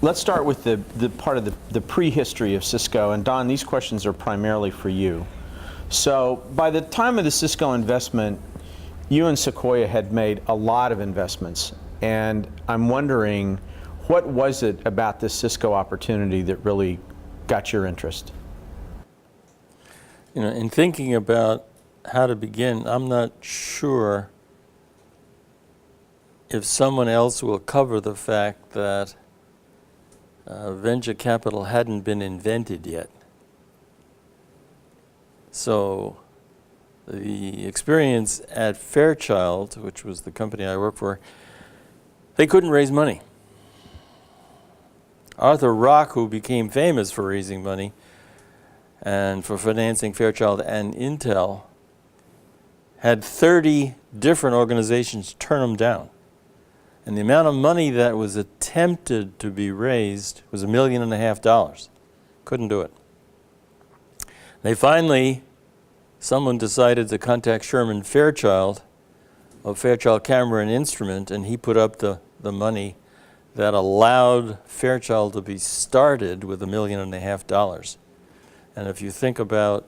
let's start with the part of the prehistory of Cisco. And Don, these questions are primarily for you. So by the time of the Cisco investment, you and Sequoia had made a lot of investments. And I'm wondering, what was it about this Cisco opportunity that really got your interest? You know, in thinking about how to begin, I'm not sure if someone else will cover the fact that venture capital hadn't been invented yet. So the experience at Fairchild, which was the company I worked for, they couldn't raise money. Arthur Rock, who became famous for raising money and for financing Fairchild and Intel, had 30 different organizations turn them down. And the amount of money that was attempted to be raised was $1.5 million. Couldn't do it. They finally, someone decided to contact Sherman Fairchild of Fairchild Camera and Instrument, and he put up the money that allowed Fairchild to be started with $1.5 million. And if you think about,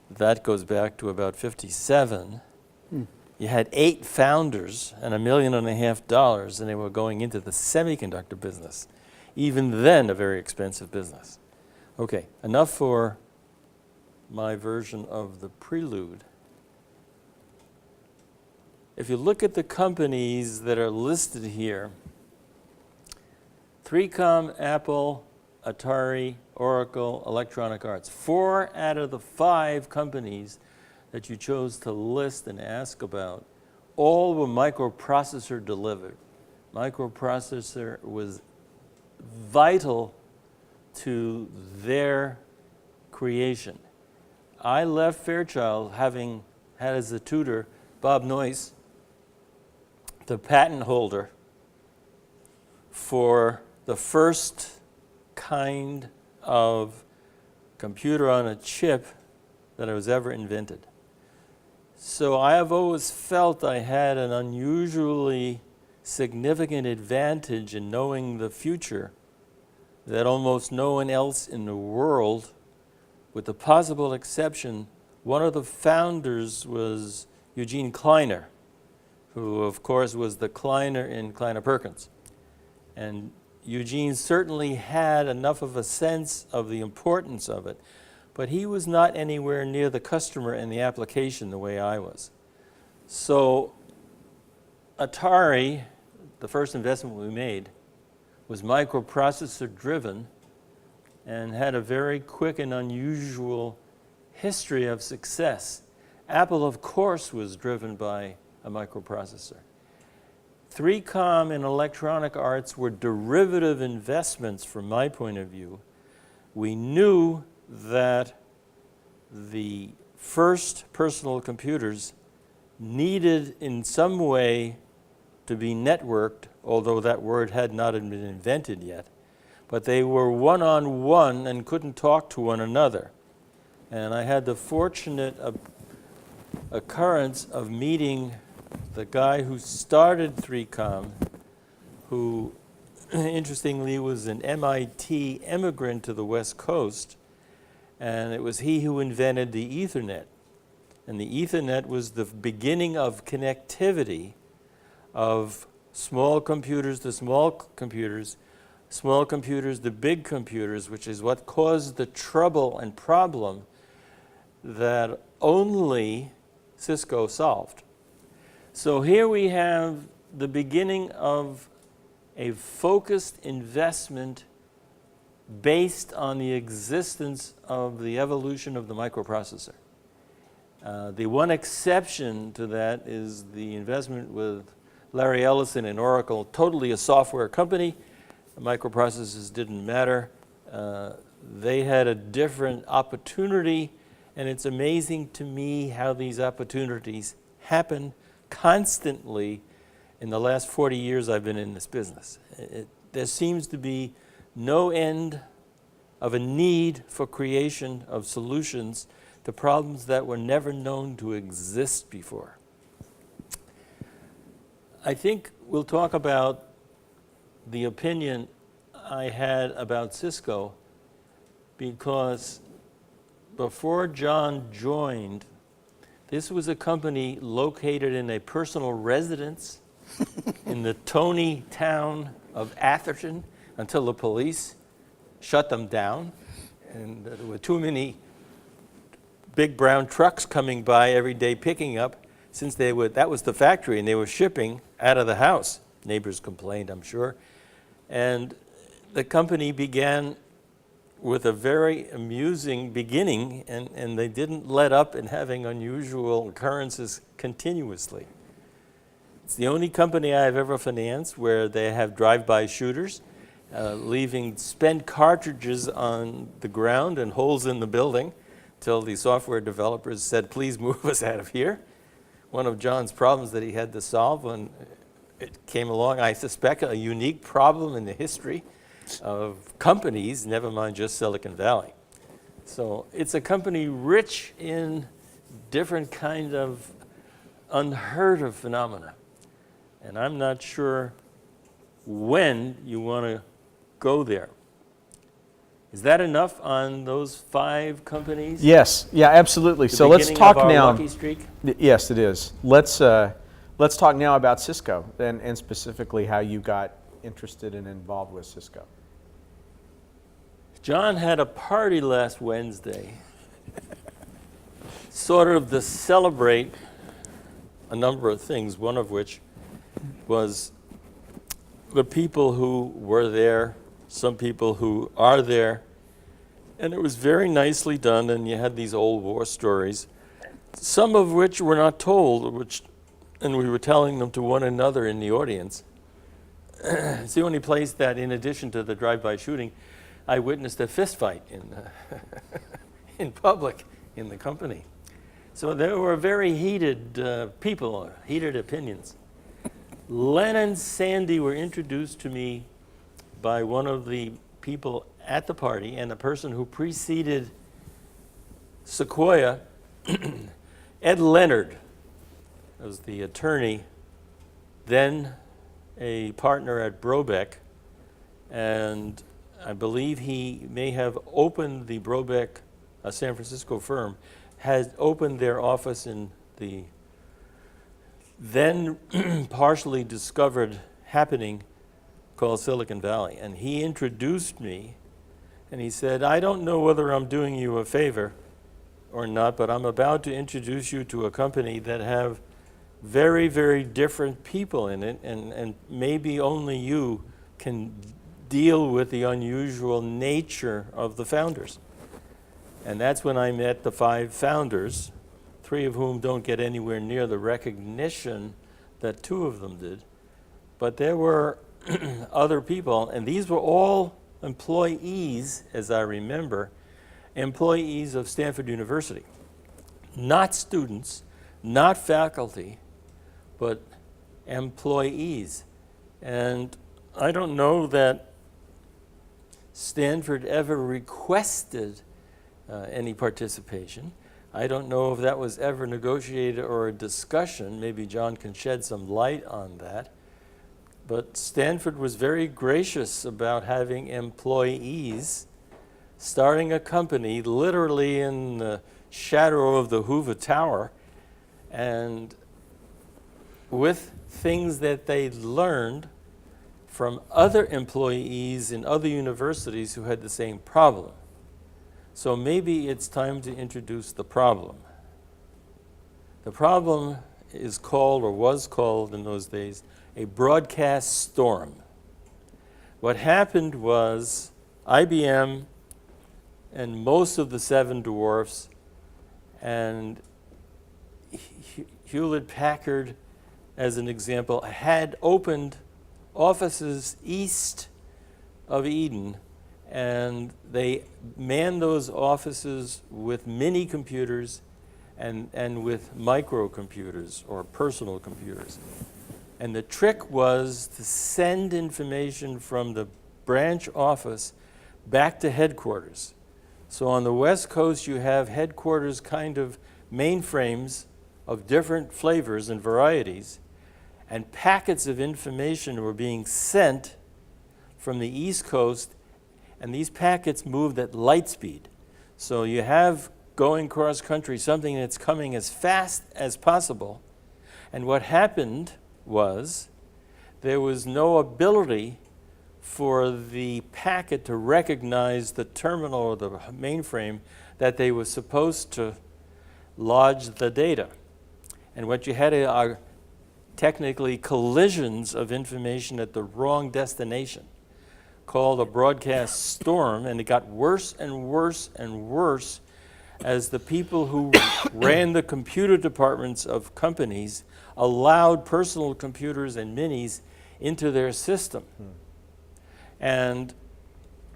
that goes back to about 57. You had 8 founders and $1.5 million, and they were going into the semiconductor business. Even then, a very expensive business. Okay, enough for my version of the prelude. If you look at the companies that are listed here, 3Com, Apple, Atari, Oracle, Electronic Arts. 4 out of the 5 companies that you chose to list and ask about, all were microprocessor delivered. Microprocessor was vital to their creation. I left Fairchild having had as a tutor Bob Noyce, the patent holder for the first kind of computer on a chip that was ever invented. So I have always felt I had an unusually significant advantage in knowing the future that almost no one else in the world, with the possible exception, one of the founders was Eugene Kleiner, who of course was the Kleiner in Kleiner Perkins. And Eugene certainly had enough of a sense of the importance of it, but he was not anywhere near the customer and the application the way I was. So Atari, the first investment we made, was microprocessor driven and had a very quick and unusual history of success. Apple, of course, was driven by a microprocessor. 3Com and Electronic Arts were derivative investments from my point of view. We knew that the first personal computers needed in some way to be networked, although that word had not been invented yet. But they were one-on-one and couldn't talk to one another. And I had the fortunate occurrence of meeting the guy who started 3Com, who interestingly was an MIT immigrant to the West Coast, and it was he who invented the Ethernet. And the Ethernet was the beginning of connectivity of small computers to small computers to big computers, which is what caused the trouble and problem that only Cisco solved. So here we have the beginning of a focused investment based on the existence of the evolution of the microprocessor. The one exception to that is the investment with Larry Ellison and Oracle, totally a software company. The microprocessors didn't matter. They had a different opportunity, and it's amazing to me how these opportunities happen constantly in the last 40 years I've been in this business. There seems to be no end of a need for creation of solutions to problems that were never known to exist before. I think we'll talk about the opinion I had about Cisco, because before John joined, this was a company located in a personal residence in the Tony town of Atherton until the police shut them down. And there were too many big brown trucks coming by every day picking up, since that was the factory and they were shipping out of the house. Neighbors complained, I'm sure. And the company began with a very amusing beginning, and they didn't let up in having unusual occurrences continuously. It's the only company I've ever financed where they have drive-by shooters, leaving spent cartridges on the ground and holes in the building till the software developers said, please move us out of here. One of John's problems that he had to solve when it came along, I suspect a unique problem in the history of companies, never mind just Silicon Valley. So it's a company rich in different kind of unheard of phenomena. And I'm not sure when you want to go there. Is that enough on those 5 companies? Yes, yeah, absolutely. The So let's beginning talk of our now. lucky streak? Yes, it is. Let's talk now about Cisco and specifically how you got interested and involved with Cisco. John had a party last Wednesday, sort of to celebrate a number of things, one of which was the people who were there, some people who are there, and it was very nicely done, and you had these old war stories, some of which were not told, and we were telling them to one another in the audience. It's the only place that, in addition to the drive-by shooting, I witnessed a fist fight in public in the company. So there were very heated people, heated opinions. Len and Sandy were introduced to me by one of the people at the party and the person who preceded Sequoia, Ed Leonard, was the attorney, then a partner at Brobeck, and I believe he may have opened the Brobeck, a San Francisco firm, has opened their office in the then partially discovered happening called Silicon Valley. And he introduced me, and he said, I don't know whether I'm doing you a favor or not, but I'm about to introduce you to a company that have very, very different people in it, and maybe only you can deal with the unusual nature of the founders. And that's when I met the 5 founders, 3 of whom don't get anywhere near the recognition that 2 of them did. But there were other people, and these were all employees, as I remember, employees of Stanford University. Not students, not faculty, but employees. And I don't know that Stanford ever requested any participation. I don't know if that was ever negotiated or a discussion. Maybe John can shed some light on that. But Stanford was very gracious about having employees starting a company literally in the shadow of the Hoover Tower, and with things that they learned from other employees in other universities who had the same problem. So maybe it's time to introduce the problem. The problem is called, or was called in those days, a broadcast storm. What happened was IBM and most of the 7 dwarfs and Hewlett-Packard, as an example, had opened offices east of Eden, and they manned those offices with mini computers and with microcomputers or personal computers. And the trick was to send information from the branch office back to headquarters. So on the West Coast, you have headquarters kind of mainframes of different flavors and varieties, and packets of information were being sent from the East Coast, and these packets moved at light speed. So you have going cross country something that's coming as fast as possible. And what happened was there was no ability for the packet to recognize the terminal or the mainframe that they were supposed to lodge the data. And what you had are technically collisions of information at the wrong destination, called a broadcast storm, and it got worse and worse and worse as the people who ran the computer departments of companies allowed personal computers and minis into their system. And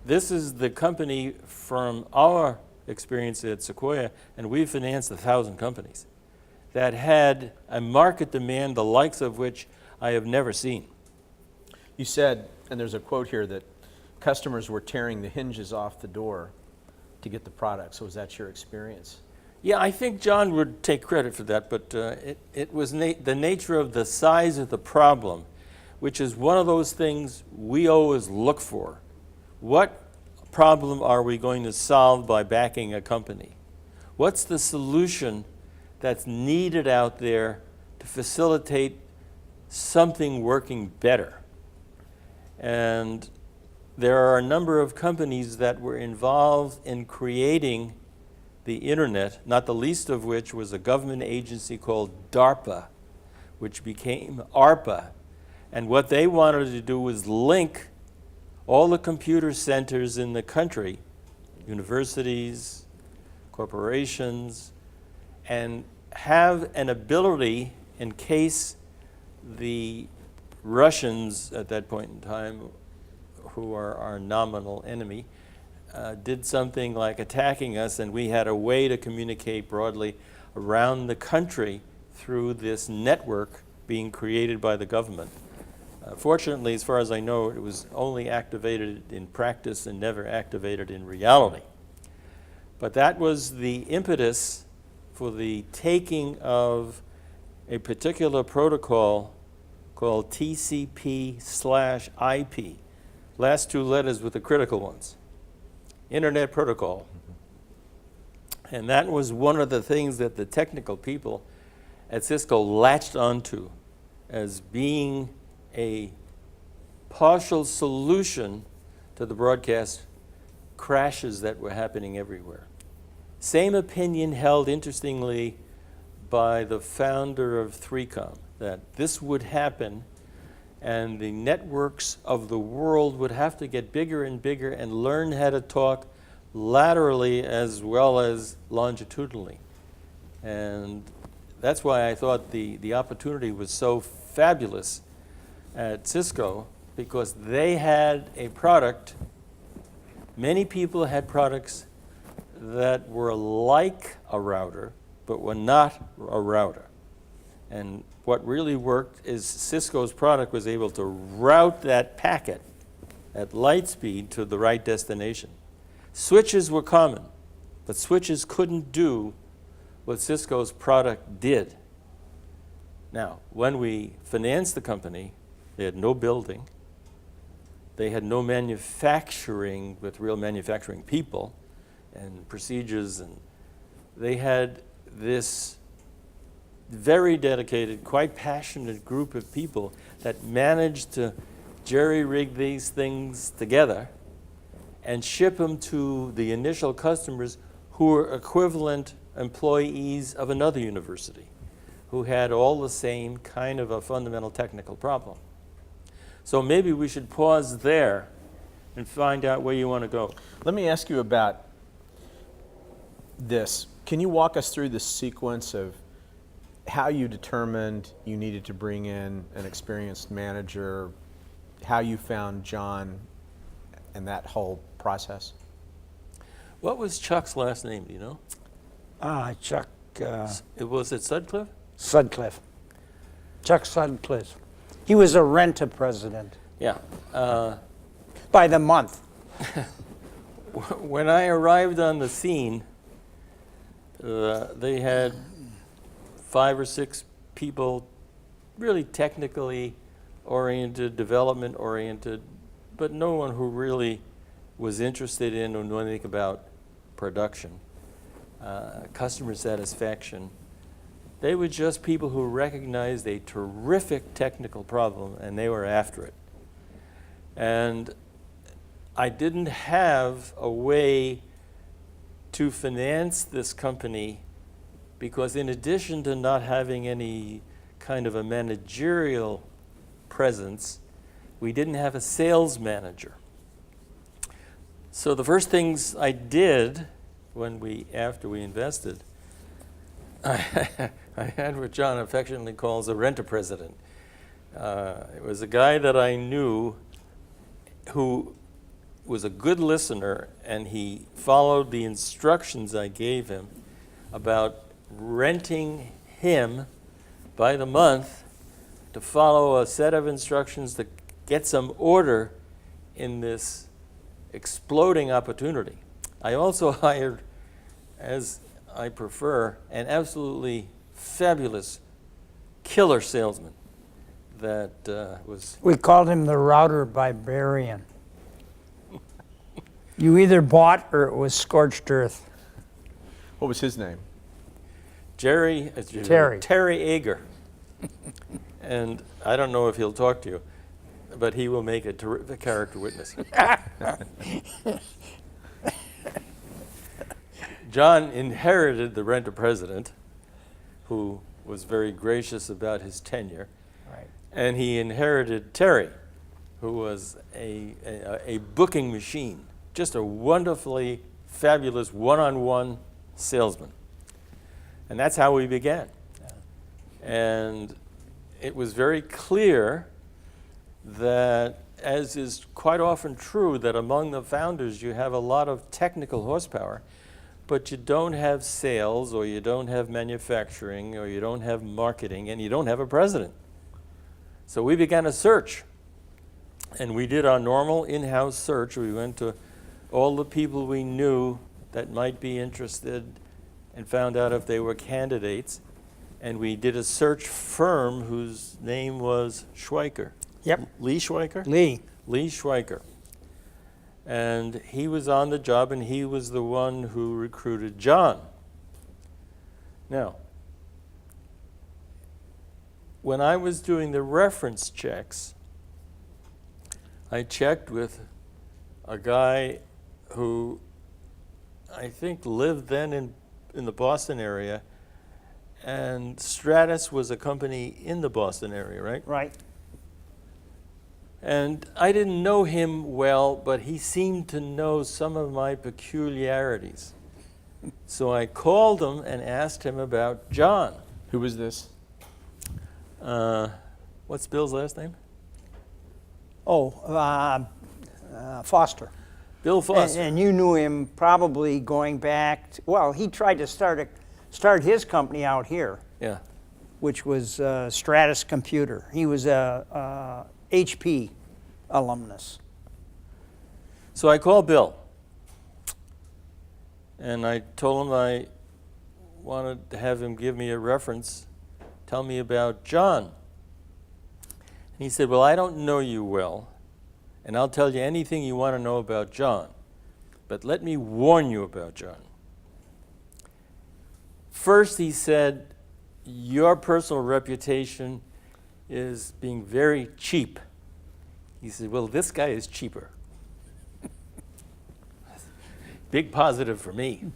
this is the company from our experience at Sequoia, and we financed 1,000 companies that had a market demand the likes of which I have never seen. You said, and there's a quote here, that customers were tearing the hinges off the door to get the product. So was that your experience? Yeah, I think John would take credit for that, but it was the nature of the size of the problem, which is one of those things we always look for. What problem are we going to solve by backing a company? What's the solution that's needed out there to facilitate something working better? And there are a number of companies that were involved in creating the internet, not the least of which was a government agency called DARPA, which became ARPA. And what they wanted to do was link all the computer centers in the country, universities, corporations, and have an ability in case the Russians at that point in time, who are our nominal enemy, did something like attacking us, and we had a way to communicate broadly around the country through this network being created by the government. Fortunately, as far as I know, it was only activated in practice and never activated in reality. But that was the impetus for the taking of a particular protocol called TCP/IP. Last two letters were the critical ones. Internet Protocol. And that was one of the things that the technical people at Cisco latched onto as being a partial solution to the broadcast crashes that were happening everywhere. Same opinion held, interestingly, by the founder of 3Com, that this would happen and the networks of the world would have to get bigger and bigger and learn how to talk laterally as well as longitudinally. And that's why I thought the opportunity was so fabulous at Cisco, because they had a product. Many people had products that were like a router, but were not a router. And what really worked is Cisco's product was able to route that packet at light speed to the right destination. Switches were common, but switches couldn't do what Cisco's product did. Now, when we financed the company, they had no building. They had no manufacturing with real manufacturing people and procedures, and they had this very dedicated, quite passionate group of people that managed to jerry-rig these things together and ship them to the initial customers who were equivalent employees of another university, who had all the same kind of a fundamental technical problem. So maybe we should pause there and find out where you want to go. Let me ask you about this. Can you walk us through the sequence of how you determined you needed to bring in an experienced manager, how you found John, and that whole process? What was Chuck's last name, do you know? Chuck Was it Sutcliffe? Sutcliffe. Chuck Sutcliffe. He was a renter president Yeah. by the month. When I arrived on the scene, they had 5 or 6 people, really technically oriented, development oriented, but no one who really was interested in or knew anything about production, customer satisfaction. They were just people who recognized a terrific technical problem, and they were after it. And I didn't have a way to finance this company because in addition to not having any kind of a managerial presence, we didn't have a sales manager. So the first things I did after we invested, I had what John affectionately calls a rent-a-president. It was a guy that I knew who was a good listener, and he followed the instructions I gave him about renting him by the month to follow a set of instructions to get some order in this exploding opportunity. I also hired, as I prefer, an absolutely fabulous killer salesman that was... We called him the router barbarian. You either bought or it was scorched earth. What was his name? Terry. Terry Ager. And I don't know if he'll talk to you, but he will make a terrific character witness. John inherited the rent-a-president, who was very gracious about his tenure. Right. And he inherited Terry, who was a booking machine, just a wonderfully fabulous one-on-one salesman. And that's how we began. And it was very clear that, as is quite often true, that among the founders you have a lot of technical horsepower, but you don't have sales, or you don't have manufacturing, or you don't have marketing, and you don't have a president. So we began a search. And we did our normal in-house search. We went to all the people we knew that might be interested and found out if they were candidates. And we did a search firm whose name was Schweiker. Yep. Lee Schweiker? Lee. Lee Schweiker. And he was on the job, and he was the one who recruited John. Now, when I was doing the reference checks, I checked with a guy who I think lived then in the Boston area, and Stratus was a company in the Boston area, right? Right. And I didn't know him well, but he seemed to know some of my peculiarities. So I called him and asked him about John. Who was this? What's Bill's last name? Foster. Bill Foster. And you knew him probably going back, well, he tried to start his company out here, Yeah. which was Stratus Computer. He was a HP alumnus. So I called Bill, and I told him I wanted to have him give me a reference, tell me about John. And he said, well, I don't know you well, and I'll tell you anything you want to know about John, but let me warn you about John. First, he said, your personal reputation is being very cheap. He said, well, this guy is cheaper. Big positive for me.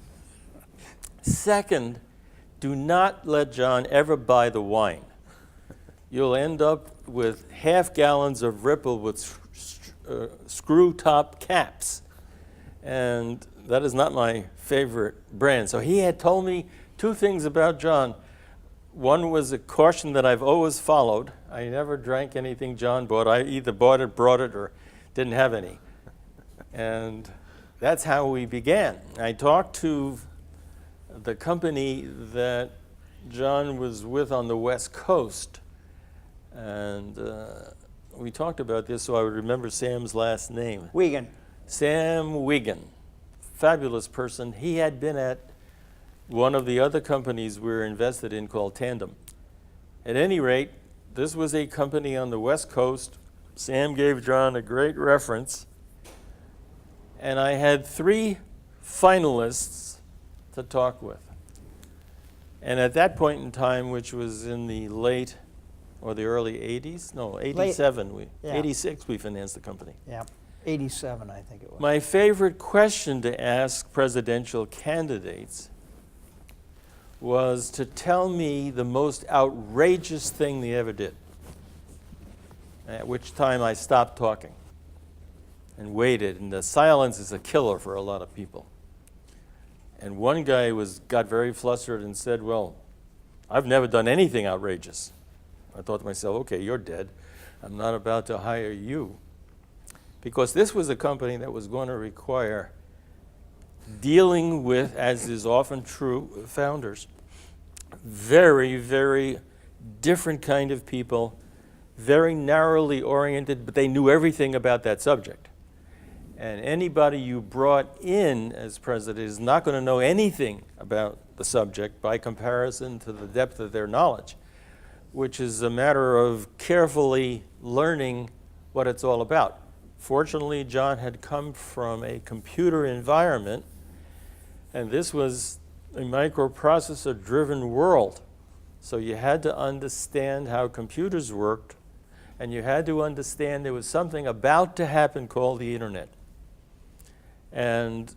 Second, do not let John ever buy the wine. You'll end up with half gallons of Ripple with screw top caps. And that is not my favorite brand. So he had told me two things about John. One was a caution that I've always followed. I never drank anything John bought. I either bought it, brought it, or didn't have any. And that's how we began. I talked to the company that John was with on the West Coast, and we talked about this so I would remember Sam's last name. Wiegand. Sam Wiegand, fabulous person. He had been at one of the other companies we were invested in called Tandem. At any rate, this was a company on the West Coast Sam gave John a great reference, and I had 3 finalists to talk with. And at that point in time, which was in the late or the early 80s, no, 87, yeah. 86 we financed the company. Yeah, 87, I think it was. My favorite question to ask presidential candidates was to tell me the most outrageous thing they ever did, at which time I stopped talking and waited, and the silence is a killer for a lot of people. And one guy got very flustered and said, well, I've never done anything outrageous. I thought to myself, okay, you're dead. I'm not about to hire you. Because this was a company that was going to require dealing with, as is often true, founders, very, very different kind of people, very narrowly oriented, but they knew everything about that subject. And anybody you brought in as president is not going to know anything about the subject by comparison to the depth of their knowledge, which is a matter of carefully learning what it's all about. Fortunately, John had come from a computer environment, and this was a microprocessor-driven world. So you had to understand how computers worked, and you had to understand there was something about to happen called the internet. And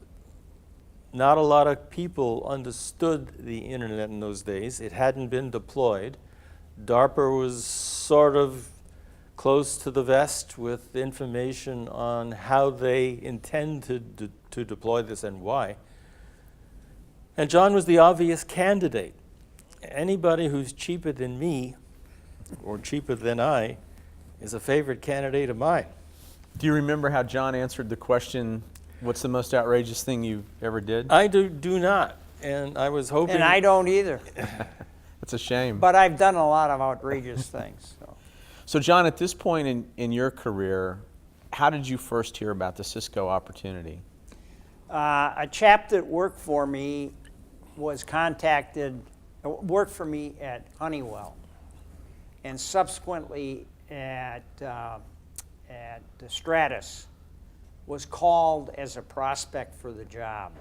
not a lot of people understood the internet in those days. It hadn't been deployed. DARPA was sort of close to the vest with information on how they intend to deploy this and why. And John was the obvious candidate. Anybody who's cheaper than me or cheaper than I is a favorite candidate of mine. Do you remember how John answered the question, what's the most outrageous thing you ever did? I do not, and I was hoping... And I don't either. That's a shame. But I've done a lot of outrageous things. So John, at this point in your career, how did you first hear about the Cisco opportunity? A chap that worked for me worked for me at Honeywell, and subsequently at Stratus, was called as a prospect for the job.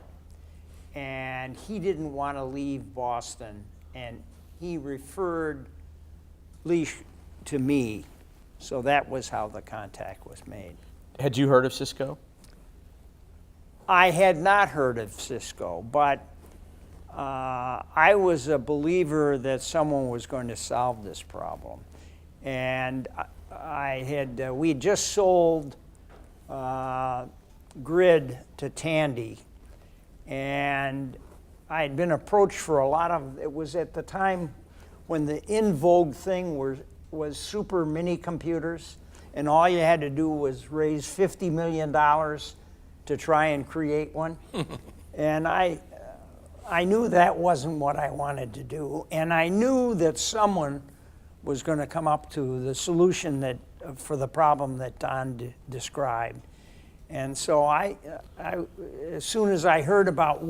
And he didn't want to leave Boston, and he referred Lee to me. So that was how the contact was made. Had you heard of Cisco? I had not heard of Cisco, but I was a believer that someone was going to solve this problem. And we had just sold Grid to Tandy, and I had been approached for a lot of, it was at the time when the in vogue thing was super mini computers, and all you had to do was raise $50 million to try and create one. And I knew that wasn't what I wanted to do, and I knew that someone was going to come up to the solution for the problem that Don described. And so as soon as I heard about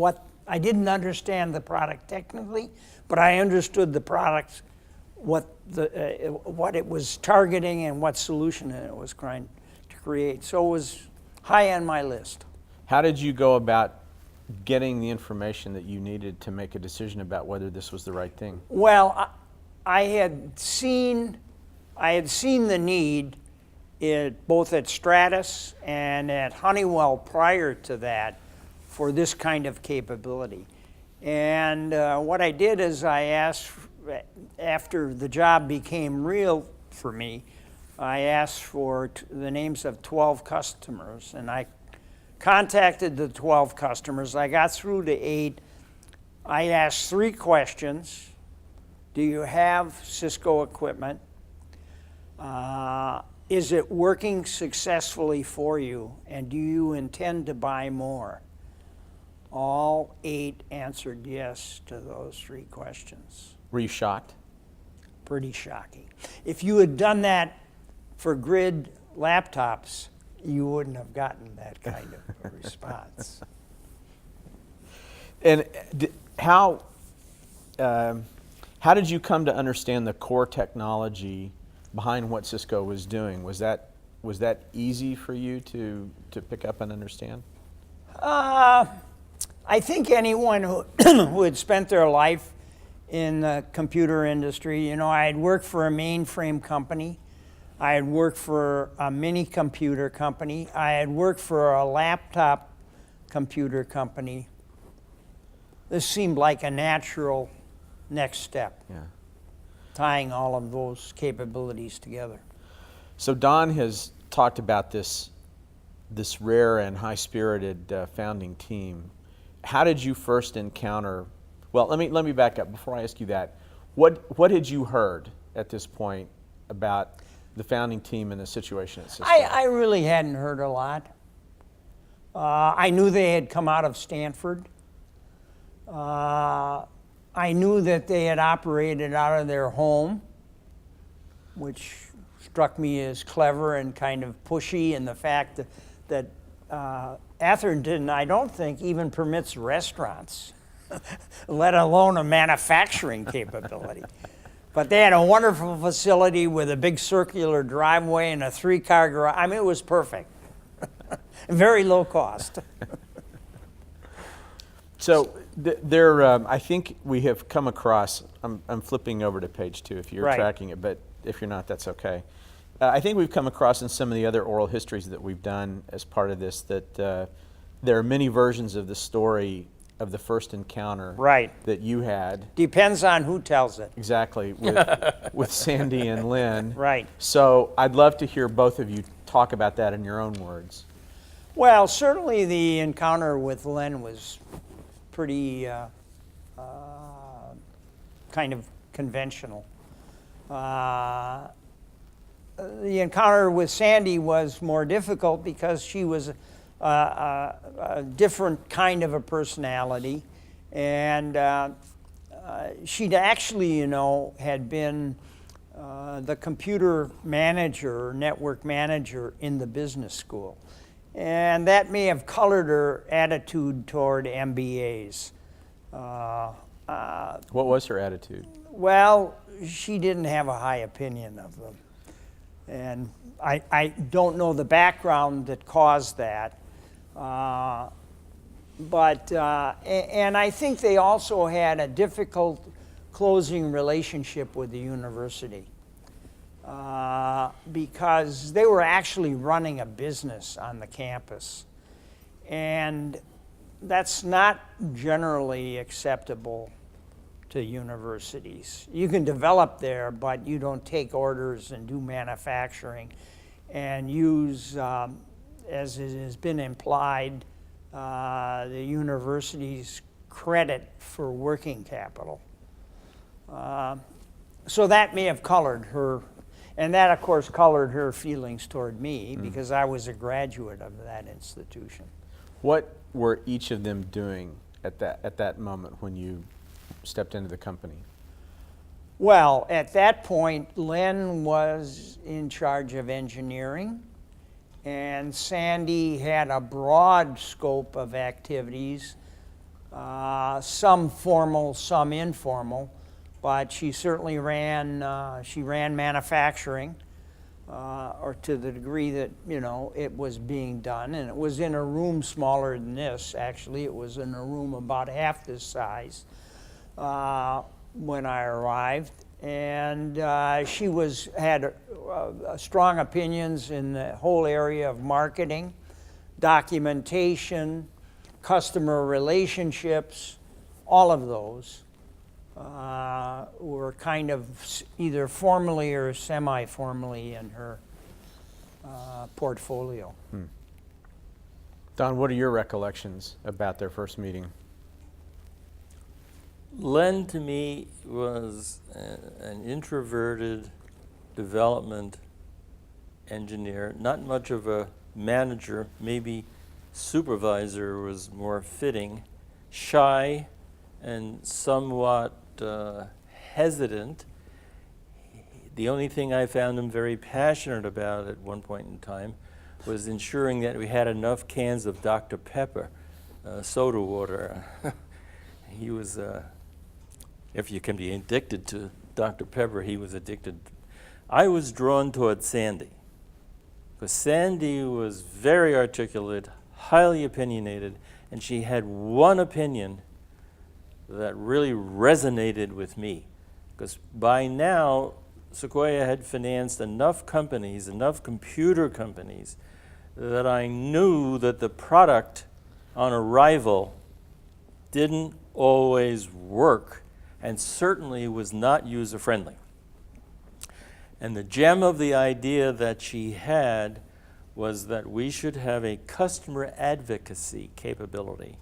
I didn't understand the product technically, but I understood the product, what it was targeting and what solution it was trying to create. So it was high on my list. How did you go about getting the information that you needed to make a decision about whether this was the right thing? Well, I had seen the need both at Stratus and at Honeywell prior to that for this kind of capability. And what I did is I asked, after the job became real for me, I asked for the names of 12 customers, and I contacted the 12 customers. I got through to 8. I asked 3 questions. Do you have Cisco equipment? Is it working successfully for you? And do you intend to buy more? All 8 answered yes to those 3 questions. Were you shocked? Pretty shocking. If you had done that for Grid laptops, you wouldn't have gotten that kind of response. And how did you come to understand the core technology behind what Cisco was doing? Was was that easy for you to pick up and understand? I think anyone who, who had spent their life in the computer industry, I had worked for a mainframe company. I had worked for a mini computer company. I had worked for a laptop computer company. This seemed like a natural next step, Yeah. tying all of those capabilities together. So Don has talked about this rare and high-spirited founding team. How did you first encounter? Well, let me back up before I ask you that. What had you heard at this point about the founding team and the situation at Cisco? I really hadn't heard a lot. I knew they had come out of Stanford. I knew that they had operated out of their home, which struck me as clever and kind of pushy, and the fact that Atherton, I don't think, even permits restaurants, let alone a manufacturing capability. But they had a wonderful facility with a big circular driveway and a 3-car garage. I mean, it was perfect. Very low cost. So I think we have come across, I'm flipping over to page 2 if you're Right. tracking it, but if you're not, that's okay. I think we've come across in some of the other oral histories that we've done as part of this that there are many versions of the story of the first encounter Right. that you had. Depends on who tells it. Exactly, with Sandy and Lynn. Right. So I'd love to hear both of you talk about that in your own words. Well, certainly the encounter with Len was pretty kind of conventional. The encounter with Sandy was more difficult because she was a different kind of a personality, and she'd actually, had been the computer manager, network manager in the business school. And that may have colored her attitude toward MBAs. What was her attitude? Well, she didn't have a high opinion of them. And I don't know the background that caused that. And I think they also had a difficult closing relationship with the university. Because they were actually running a business on the campus. And that's not generally acceptable to universities. You can develop there, but you don't take orders and do manufacturing and use, as it has been implied, the university's credit for working capital. So that may have colored her. And that, of course, colored her feelings toward me because I was a graduate of that institution. What were each of them doing at that moment when you stepped into the company? Well, at that point, Len was in charge of engineering, and Sandy had a broad scope of activities, some formal, some informal. But she certainly ran manufacturing, or to the degree that, it was being done. And it was in a room smaller than this, actually. It was in a room about half this size when I arrived. And she had strong opinions in the whole area of marketing, documentation, customer relationships, all of those. Were kind of either formally or semi-formally in her portfolio. Don, what are your recollections about their first meeting? Len, to me, was an introverted development engineer, not much of a manager, maybe supervisor was more fitting, shy and somewhat hesitant. The only thing I found him very passionate about at one point in time was ensuring that we had enough cans of Dr. Pepper, soda water. He was, if you can be addicted to Dr. Pepper, he was addicted. I was drawn toward Sandy. Because Sandy was very articulate, highly opinionated, and she had one opinion that really resonated with me. Because by now, Sequoia had financed enough companies, enough computer companies, that I knew that the product on arrival didn't always work and certainly was not user-friendly. And the gem of the idea that she had was that we should have a customer advocacy capability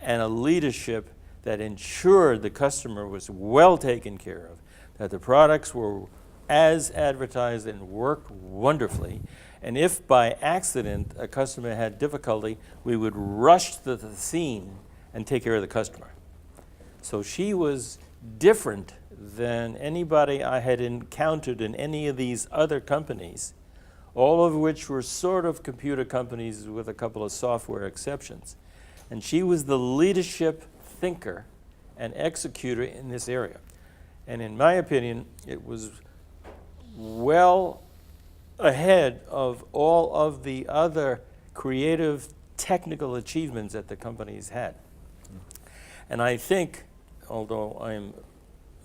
and a leadership that ensured the customer was well taken care of, that the products were as advertised and worked wonderfully. And if by accident a customer had difficulty, we would rush to the scene and take care of the customer. So she was different than anybody I had encountered in any of these other companies, all of which were sort of computer companies with a couple of software exceptions. And she was the leadership thinker and executor in this area. And in my opinion, it was well ahead of all of the other creative technical achievements that the companies had. And I think, although I'm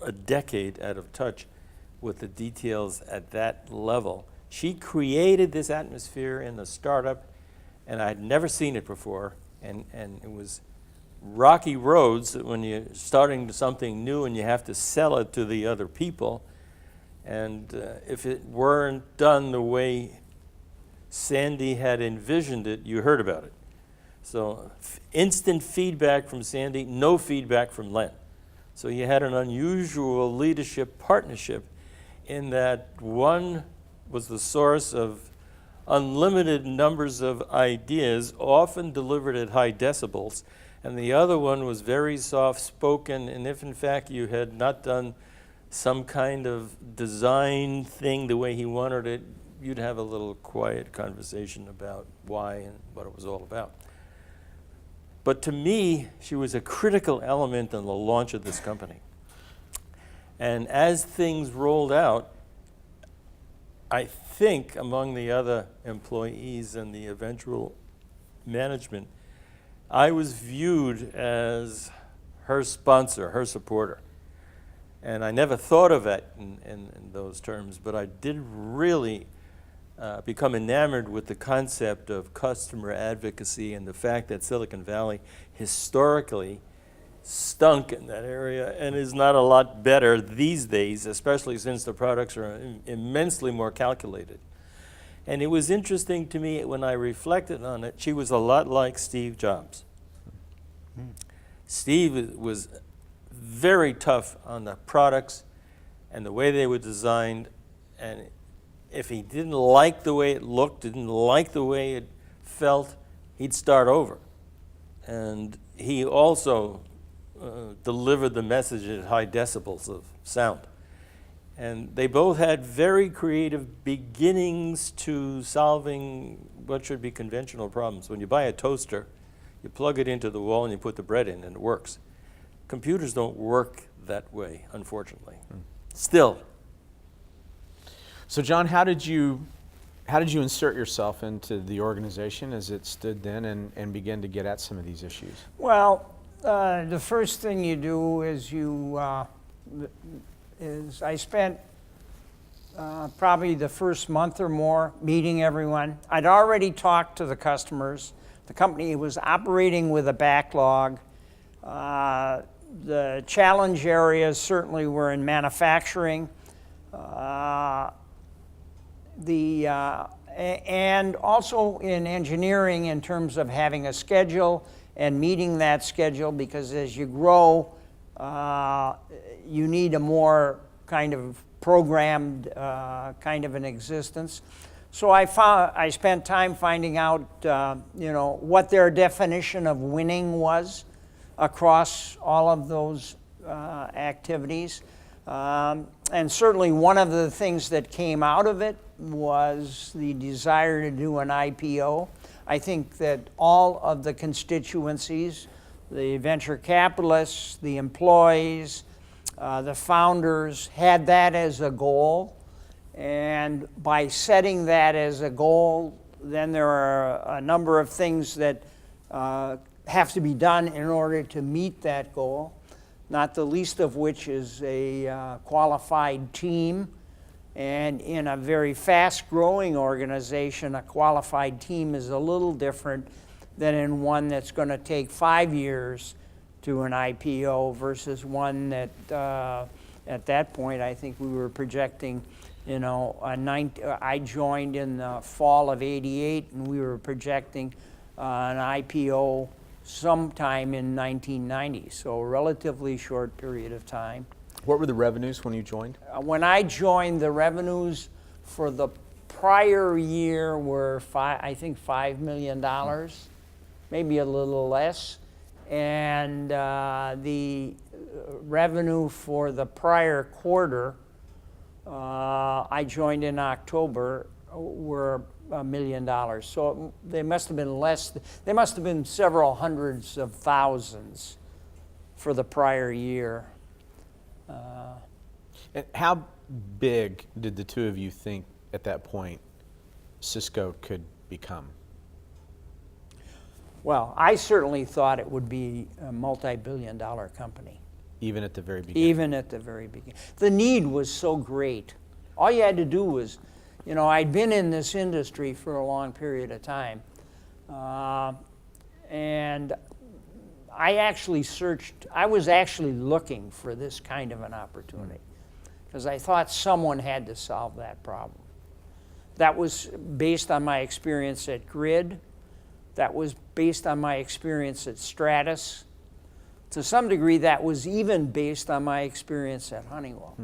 a decade out of touch with the details at that level, she created this atmosphere in the startup, and I'd never seen it before. And it was rocky roads when you're starting something new and you have to sell it to the other people. And if it weren't done the way Sandy had envisioned it, you heard about it. So instant feedback from Sandy, no feedback from Len. So you had an unusual leadership partnership in that one was the source of unlimited numbers of ideas, often delivered at high decibels, and the other one was very soft-spoken, and if in fact you had not done some kind of design thing the way he wanted it, you'd have a little quiet conversation about why and what it was all about. But to me, she was a critical element in the launch of this company. And as things rolled out, I think among the other employees and the eventual management, I was viewed as her sponsor, her supporter. And I never thought of it in those terms, but I did really become enamored with the concept of customer advocacy and the fact that Silicon Valley historically stunk in that area and is not a lot better these days, especially since the products are immensely more calculated. And it was interesting to me when I reflected on it, she was a lot like Steve Jobs. Steve was very tough on the products and the way they were designed, and if he didn't like the way it looked, didn't like the way it felt, he'd start over. And he also delivered the message at high decibels of sound. And they both had very creative beginnings to solving what should be conventional problems. When you buy a toaster, you plug it into the wall and you put the bread in and it works. Computers don't work that way, unfortunately. Still. So John, how did you insert yourself into the organization as it stood then and begin to get at some of these issues? Well, the first thing you do is I spent probably the first month or more meeting everyone. I'd already talked to the customers. The company was operating with a backlog. The challenge areas certainly were in manufacturing, and also in engineering in terms of having a schedule and meeting that schedule, because as you grow, you need a more kind of programmed kind of an existence. So I spent time finding out, what their definition of winning was across all of those activities. And certainly one of the things that came out of it was the desire to do an IPO. I think that all of the constituencies, the venture capitalists, the employees, the founders, had that as a goal. And by setting that as a goal, then there are a number of things that have to be done in order to meet that goal, not the least of which is a qualified team. And in a very fast-growing organization, a qualified team is a little different than in one that's going to take 5 years to an IPO versus one that, at that point, I think we were projecting, I joined in the fall of '88, and we were projecting an IPO sometime in 1990, so a relatively short period of time. What were the revenues when you joined? When I joined, the revenues for the prior year were I think $5 million, maybe a little less. And the revenue for the prior quarter, I joined in October, were $1 million. So they must have been less. They must have been several hundreds of thousands for the prior year. And how big did the two of you think at that point Cisco could become? Well, I certainly thought it would be a multi-billion-dollar company. Even at the very beginning? Even at the very beginning. The need was so great. All you had to do was, I'd been in this industry for a long period of time. And I was actually looking for this kind of an opportunity because I thought someone had to solve that problem. That was based on my experience at Grid. That was based on my experience at Stratus. To some degree, that was even based on my experience at Honeywell.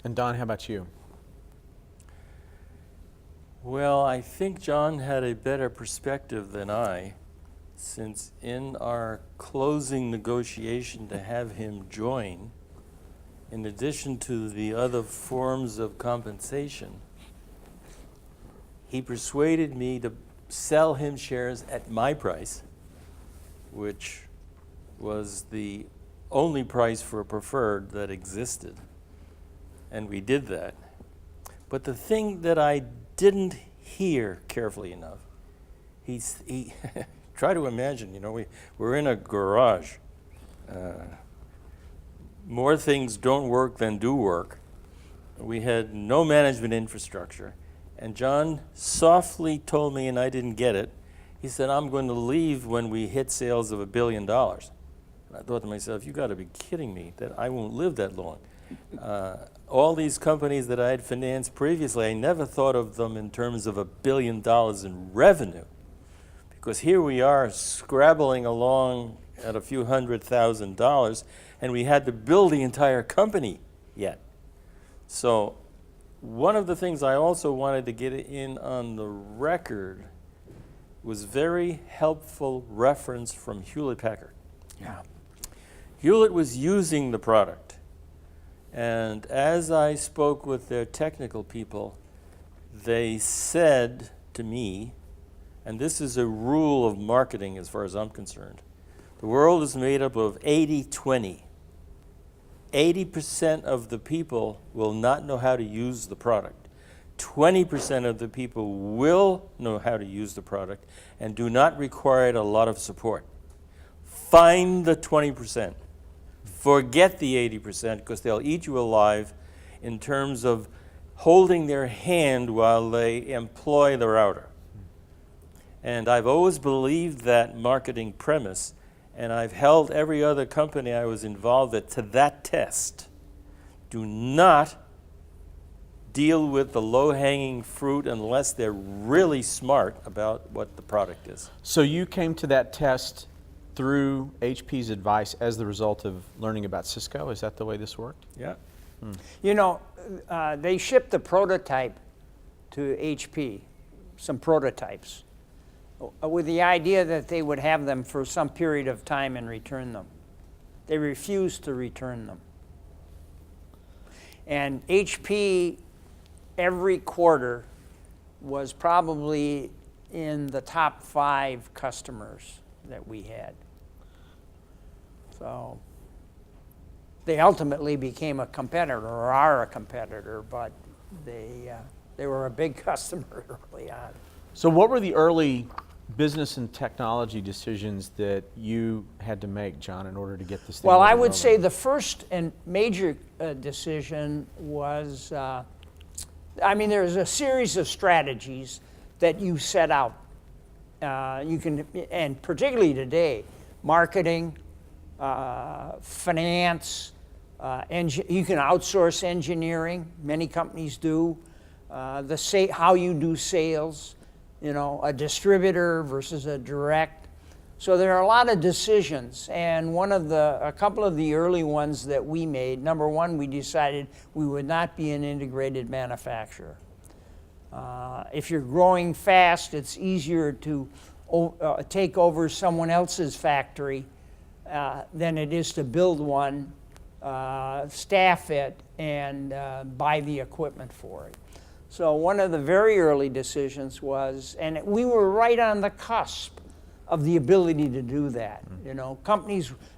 And Don, how about you? Well, I think John had a better perspective than I, since in our closing negotiation to have him join, in addition to the other forms of compensation, he persuaded me to sell him shares at my price, which was the only price for a preferred that existed. And we did that. But the thing that I didn't hear carefully enough, he try to imagine, we're in a garage. More things don't work than do work. We had no management infrastructure. And John softly told me, and I didn't get it, he said, I'm going to leave when we hit sales of $1 billion. And I thought to myself, you got to be kidding me that I won't live that long. All these companies that I had financed previously, I never thought of them in terms of $1 billion in revenue. Because here we are scrabbling along at a few $100,000, and we had to build the entire company yet. So one of the things I also wanted to get in on the record was very helpful reference from Hewlett-Packard. Yeah. Hewlett was using the product. And as I spoke with their technical people, they said to me, and this is a rule of marketing as far as I'm concerned, the world is made up of 80-20. 80% of the people will not know how to use the product. 20% of the people will know how to use the product and do not require a lot of support. Find the 20%. Forget the 80% because they'll eat you alive in terms of holding their hand while they employ the router. And I've always believed that marketing premise, and I've held every other company I was involved with to that test. Do not deal with the low-hanging fruit unless they're really smart about what the product is. So you came to that test through HP's advice as the result of learning about Cisco? Is that the way this worked? Yeah. They shipped the prototype to HP, some prototypes, with the idea that they would have them for some period of time and return them. They refused to return them. And HP, every quarter, was probably in the top 5 customers that we had. So they ultimately became a competitor, or are a competitor, but they were a big customer early on. So what were the early business and technology decisions that you had to make, John, in order to get this thing Well, I moving would over? say the first and major decision was, there's a series of strategies that you set out. And particularly today, marketing, finance, you can outsource engineering. Many companies do. How you do sales, a distributor versus a direct. So there are a lot of decisions, and a couple of the early ones that we made. Number one, we decided we would not be an integrated manufacturer. If you're growing fast, it's easier to take over someone else's factory than it is to build one, staff it, and buy the equipment for it. So one of the very early decisions was, and we were right on the cusp of the ability to do that. There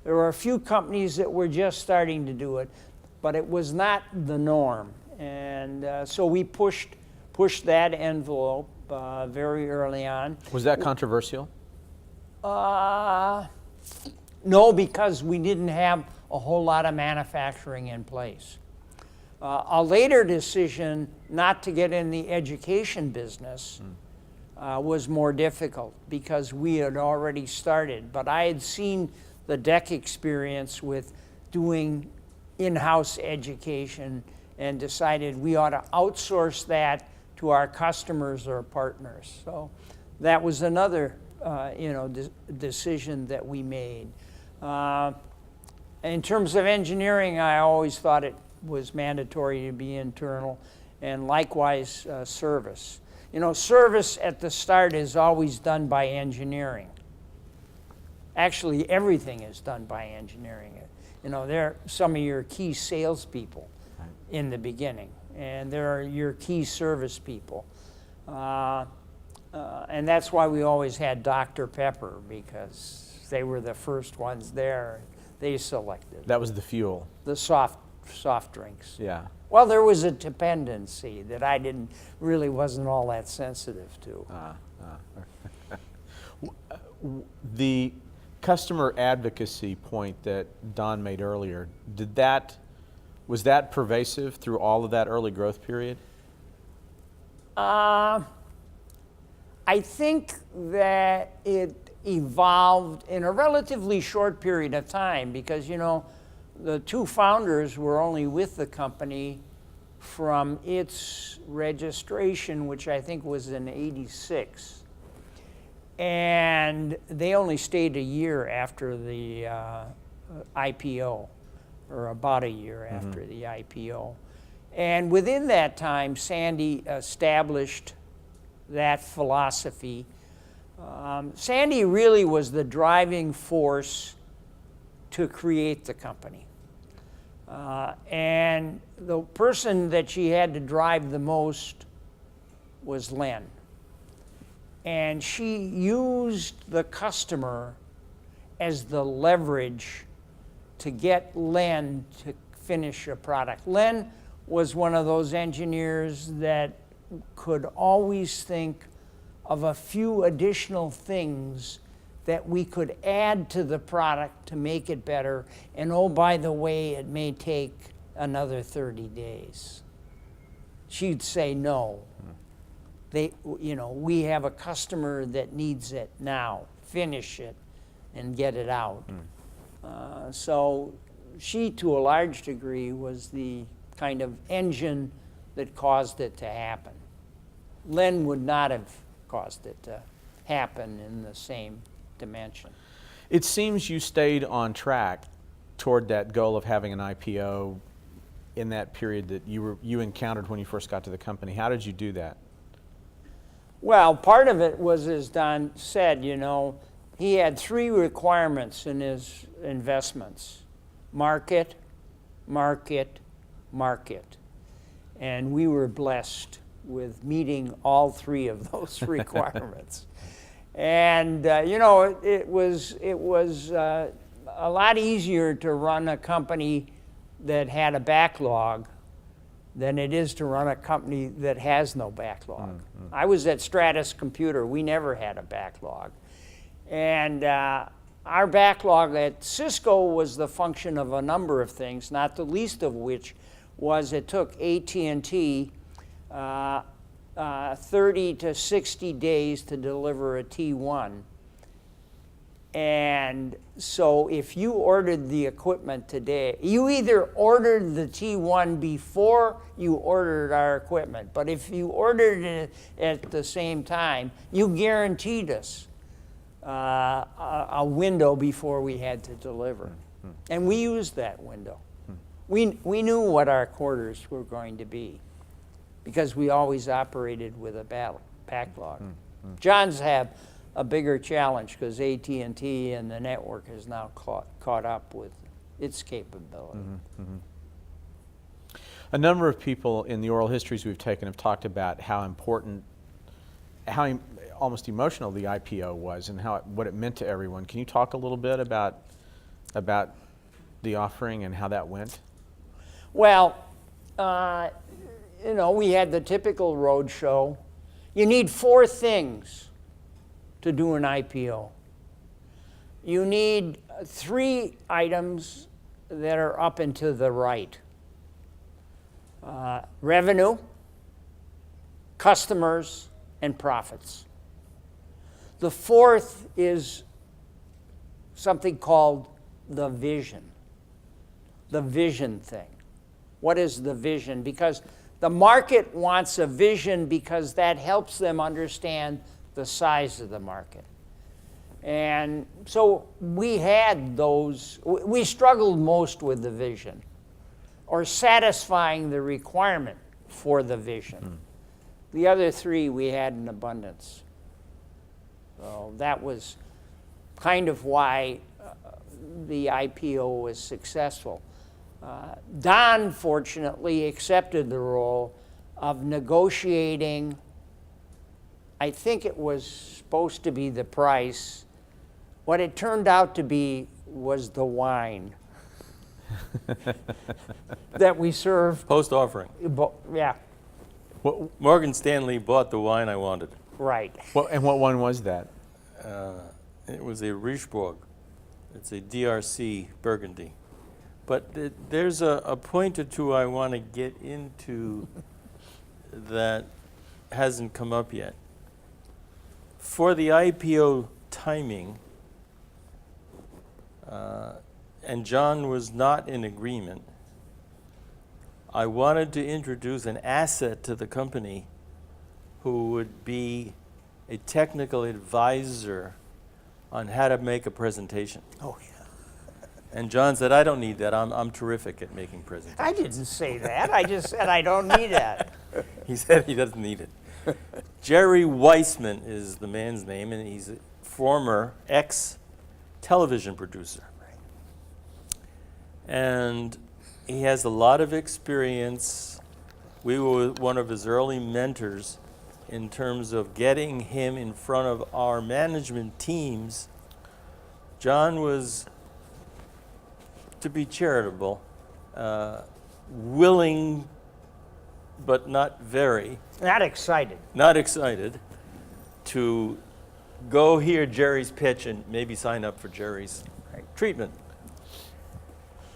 were a few companies that were just starting to do it, but it was not the norm. And so we pushed that envelope very early on. Was that controversial? No, because we didn't have a whole lot of manufacturing in place. A later decision not to get in the education business was more difficult because we had already started. But I had seen the DEC experience with doing in-house education and decided we ought to outsource that to our customers or partners. So that was another decision that we made. In terms of engineering, I always thought it was mandatory to be internal, and likewise service. Service at the start is always done by engineering. Actually, everything is done by engineering. They're some of your key salespeople in the beginning, and there are your key service people. And that's why we always had Dr. Pepper, because they were the first ones there. They selected. That was the fuel. The soft drinks. Yeah. Well, there was a dependency that I wasn't all that sensitive to. The customer advocacy point that Don made earlier, was that pervasive through all of that early growth period? I think that it evolved in a relatively short period of time because, the two founders were only with the company from its registration, which I think was in '86. And they only stayed a year after the IPO, or about a year after the IPO. And within that time, Sandy established that philosophy. Sandy really was the driving force to create the company. And the person that she had to drive the most was Len. And she used the customer as the leverage to get Len to finish a product. Len was one of those engineers that could always think of a few additional things that we could add to the product to make it better. And oh, by the way, it may take another 30 days. She'd say no. We have a customer that needs it now. Finish it and get it out. So she, to a large degree, was the kind of engine that caused it to happen. Len would not have caused it to happen in the same dimension. It seems you stayed on track toward that goal of having an IPO in that period that you encountered when you first got to the company. How did you do that? Well, part of it was, as Don said, he had three requirements in his investments: market, market, market. And we were blessed with meeting all three of those requirements. And it was a lot easier to run a company that had a backlog than it is to run a company that has no backlog. I was at Stratus Computer. We never had a backlog. And our backlog at Cisco was the function of a number of things, not the least of which was it took AT&T 30 to 60 days to deliver a T1. And so if you ordered the equipment today, you either ordered the T1 before you ordered our equipment, but if you ordered it at the same time, you guaranteed us a window before we had to deliver. And we used that window. We knew what our quarters were going to be because we always operated with a backlog. John's have a bigger challenge because AT&T and the network is now caught up with its capability. A number of people in the oral histories we've taken have talked about how important, almost emotional the IPO was and what it meant to everyone. Can you talk a little bit about the offering and how that went? Well, we had the typical road show. You need 4 things to do an IPO. You need 3 items that are up and to the right. Revenue, customers, and profits. The 4th is something called the vision thing. What is the vision? Because the market wants a vision because that helps them understand the size of the market. And so we had those. We struggled most with the vision or satisfying the requirement for the vision. The other 3 we had in abundance. So that was kind of why the IPO was successful. Don, fortunately, accepted the role of negotiating. I think it was supposed to be the price. What it turned out to be was the wine that we served. Post-offering. Yeah, Morgan Stanley bought the wine I wanted. right. And what one was that? It was a Richebourg. It's a DRC Burgundy. But there's a point or two I want to get into that hasn't come up yet. For the IPO timing, and John was not in agreement, I wanted to introduce an asset to the company who would be a technical advisor on how to make a presentation. Oh, yeah. And John said, I don't need that. I'm terrific at making presentations. I didn't say that. I just said I don't need that. He said he doesn't need it. Jerry Weissman is the man's name, and he's a former ex-television producer. And he has a lot of experience. We were one of his early mentors in terms of getting him in front of our management teams. John was, to be charitable, willing but not very. Not excited. Not excited to go hear Jerry's pitch and maybe sign up for Jerry's treatment.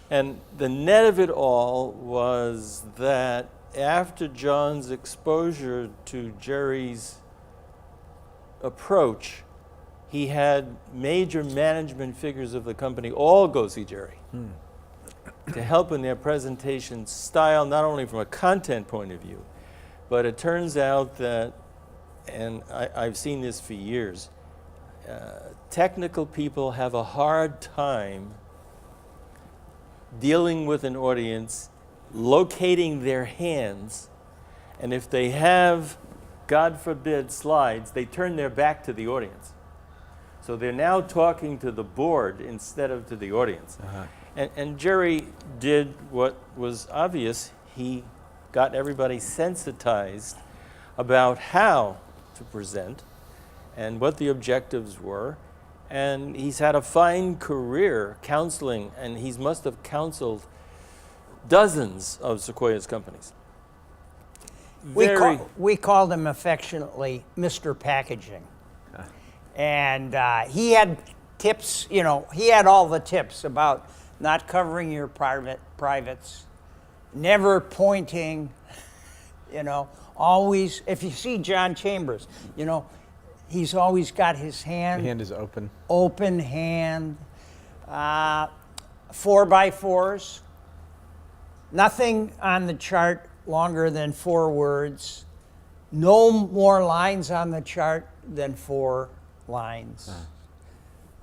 And the net of it all was that after John's exposure to Jerry's approach, he had major management figures of the company all go see Jerry to help in their presentation style, not only from a content point of view, but it turns out that, and I've seen this for years, technical people have a hard time dealing with an audience, locating their hands, and if they have, God forbid, slides, they turn their back to the audience. So they're now talking to the board instead of to the audience. And Jerry did what was obvious. He got everybody sensitized about how to present and what the objectives were. And he's had a fine career counseling, and he must have counseled dozens of Sequoia's companies. We called him affectionately Mr. Packaging. And he had tips, he had all the tips about not covering your privates, never pointing, always, if you see John Chambers, he's always got his hand. The hand is open. Open hand. 4x4s. Nothing on the chart longer than 4 words. No more lines on the chart than 4 lines.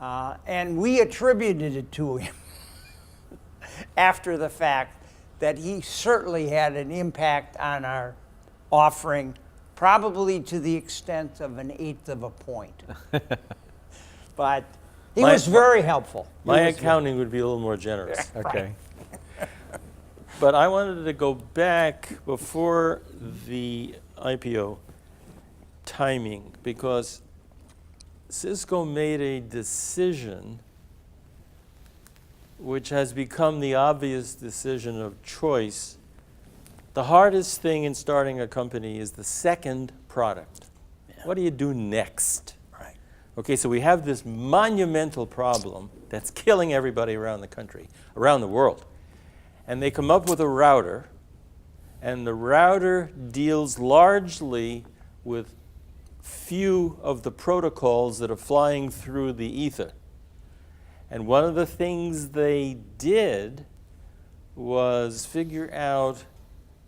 And we attributed it to him after the fact that he certainly had an impact on our offering, probably to the extent of 1/8 of a point. But he was very helpful. My accounting would be a little more generous. Okay. But I wanted to go back before the IPO timing, because Cisco made a decision which has become the obvious decision of choice. The hardest thing in starting a company is the second product. Yeah. What do you do next? Right. Okay, so we have this monumental problem that's killing everybody around the country, around the world. And they come up with a router, and the router deals largely with few of the protocols that are flying through the ether. And one of the things they did was figure out,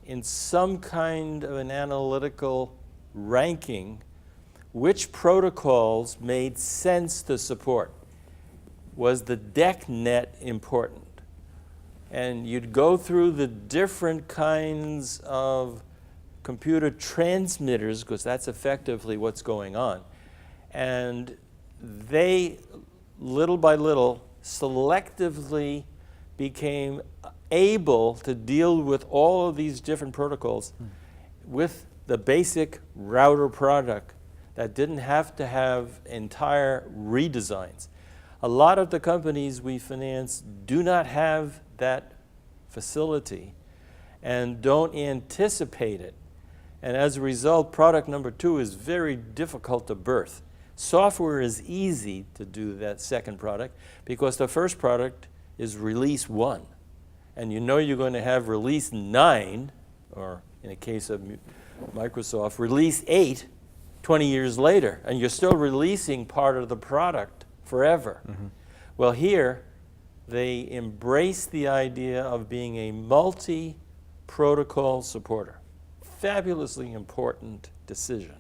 in some kind of an analytical ranking, which protocols made sense to support. Was the DEC net important? And you'd go through the different kinds of computer transmitters, because that's effectively what's going on. And they, little by little, selectively became able to deal with all of these different protocols with the basic router product that didn't have to have entire redesigns. A lot of the companies we finance do not have that facility and don't anticipate it. And as a result, product number 2 is very difficult to birth. Software is easy to do that second product because the first product is release 1. And you know you're going to have release 9, or in the case of Microsoft, release 8 20 years later, and you're still releasing part of the product forever. Mm-hmm. Well, here, they embrace the idea of being a multi-protocol supporter. Fabulously important decision.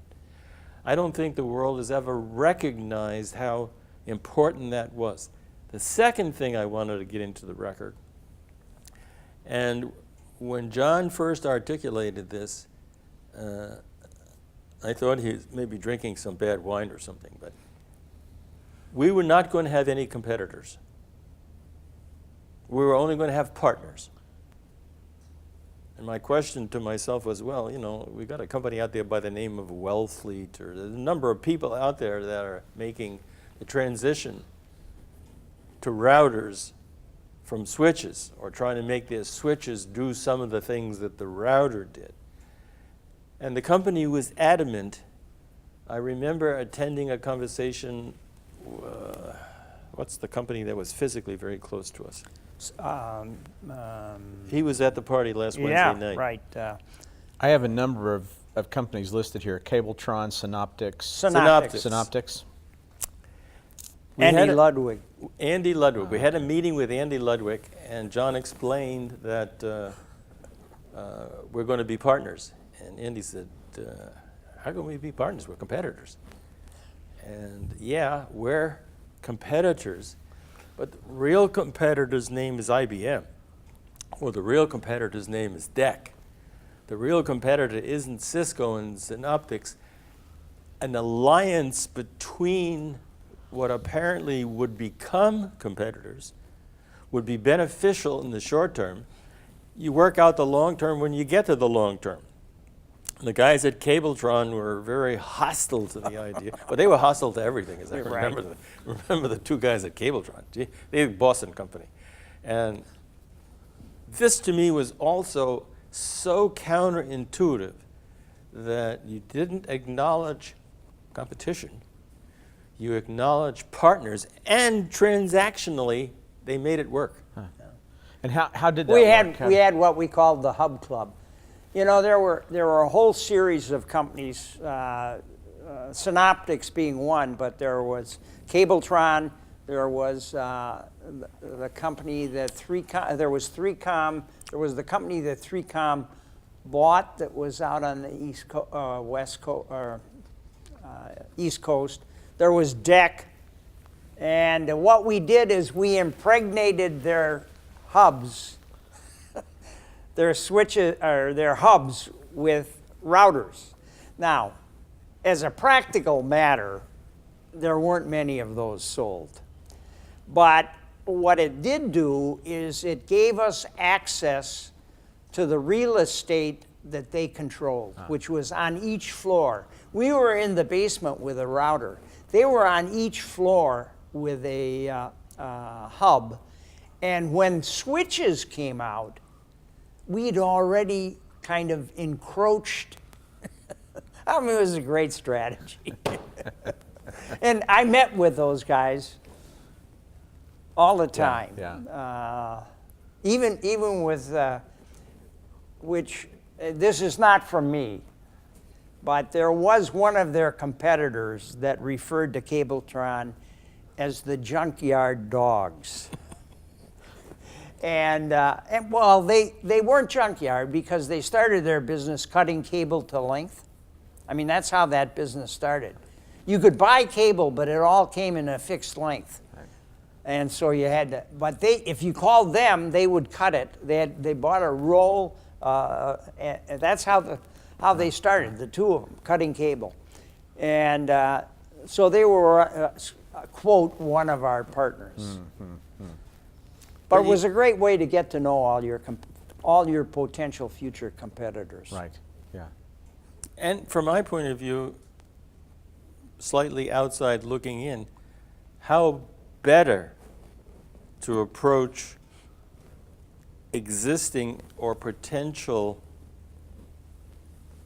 I don't think the world has ever recognized how important that was. The second thing I wanted to get into the record, and when John first articulated this, I thought he was maybe drinking some bad wine or something, but we were not going to have any competitors. We were only going to have partners. And my question to myself was, well, we got a company out there by the name of Wellfleet, or there's a number of people out there that are making the transition to routers from switches, or trying to make their switches do some of the things that the router did. And the company was adamant. I remember attending a conversation, what's the company that was physically very close to us? He was at the party last Wednesday night. Yeah, right. I have a number of companies listed here: Cabletron, Synoptics. Andy Ludwig. Andy Ludwig. We had a meeting with Andy Ludwig, and John explained that we're going to be partners. And Andy said, how can we be partners? We're competitors. And yeah, we're competitors, but the real competitor's name is IBM, or the real competitor's name is DEC. The real competitor isn't Cisco and Synoptics. An alliance between what apparently would become competitors would be beneficial in the short term. You work out the long term when you get to the long term. The guys at Cabletron were very hostile to the idea. Well, they were hostile to everything, as I remember. Remember the 2 guys at Cabletron. They were a Boston company. And this, to me, was also so counterintuitive, that you didn't acknowledge competition. You acknowledged partners, and transactionally, they made it work. And how did that We work? had we had what we called the Hub Club. You know, there were a whole series of companies, Synoptics being one, but there was Cabletron, there was the company that 3Com, there was 3Com, there was the company that 3Com bought that was out on the East Coast. There was DEC, and what we did is we impregnated their hubs, their switches, or their hubs with routers. Now, as a practical matter, there weren't many of those sold. But what it did do is it gave us access to the real estate that they controlled, which was on each floor. We were in the basement with a router. They were on each floor with a hub. And when switches came out, we'd already kind of encroached. I mean, it was a great strategy. And I met with those guys all the time. Yeah. Even with, which, this is not from me, but there was one of their competitors that referred to Cabletron as the junkyard dogs. And well, they weren't junkyard because they started their business cutting cable to length. I mean, that's how that business started. You could buy cable, but it all came in a fixed length. And so you had to, but if you called them, they would cut it. They bought a roll, and that's how they started, the two of them, cutting cable. And so they were, quote, one of our partners. But it was a great way to get to know all your potential future competitors. Right. Yeah. And from my point of view, slightly outside looking in, how better to approach existing or potential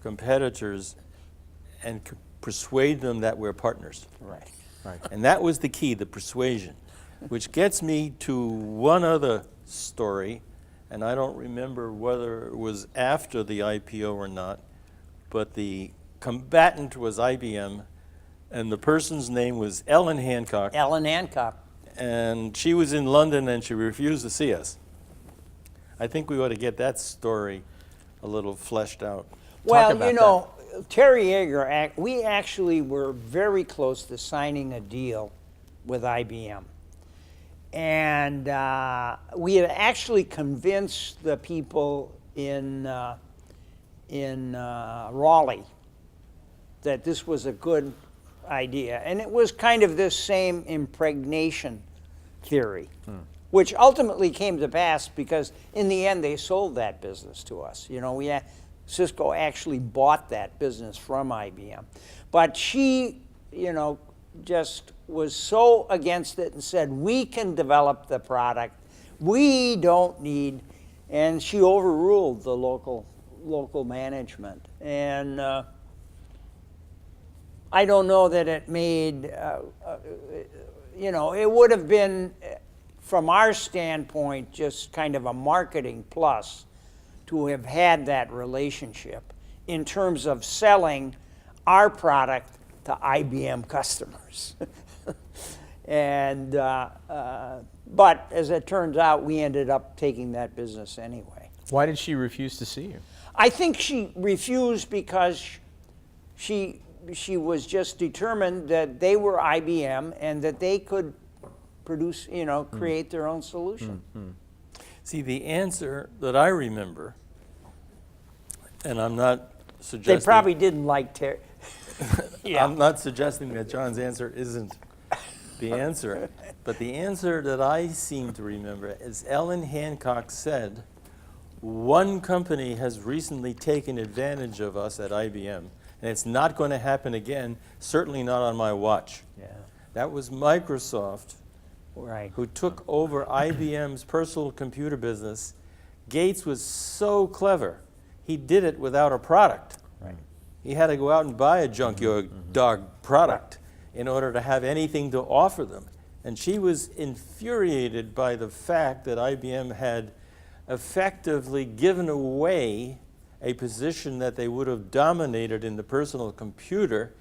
competitors and persuade them that we're partners. Right. Right. And that was the key, the persuasion, which gets me to one other story, and I don't remember whether it was after the IPO or not, but the combatant was IBM, and the person's name was Ellen Hancock. Ellen Hancock. And she was in London and she refused to see us. I think we ought to get that story a little fleshed out. Well, about you know, Terry Yeager, we actually were very close to signing a deal with IBM. And we had actually convinced the people in Raleigh that this was a good idea. And it was kind of this same impregnation theory, which ultimately came to pass because in the end they sold that business to us. You know, Cisco actually bought that business from IBM. But she, you know, just was so against it and said, we can develop the product. We don't need, and she overruled the local management. And I don't know that it made, you know, it would have been, from our standpoint, just kind of a marketing plus to have had that relationship in terms of selling our product to IBM customers. And, but as it turns out, we ended up taking that business anyway. Why did she refuse to see you? I think she refused because she was just determined that they were IBM and that they could produce, you know, create their own solution. See, the answer that I remember, and I'm not suggesting... They probably didn't like Terry. Yeah. I'm not suggesting that John's answer isn't the answer, but the answer that I seem to remember is Ellen Hancock said, one company has recently taken advantage of us at IBM, and it's not going to happen again, certainly not on my watch. Yeah. That was Microsoft, Right. who took over IBM's personal computer business. Gates was so clever, he did it without a product. Right. He had to go out and buy a junkyard dog product in order to have anything to offer them. And she was infuriated by the fact that IBM had effectively given away a position that they would have dominated in the personal computer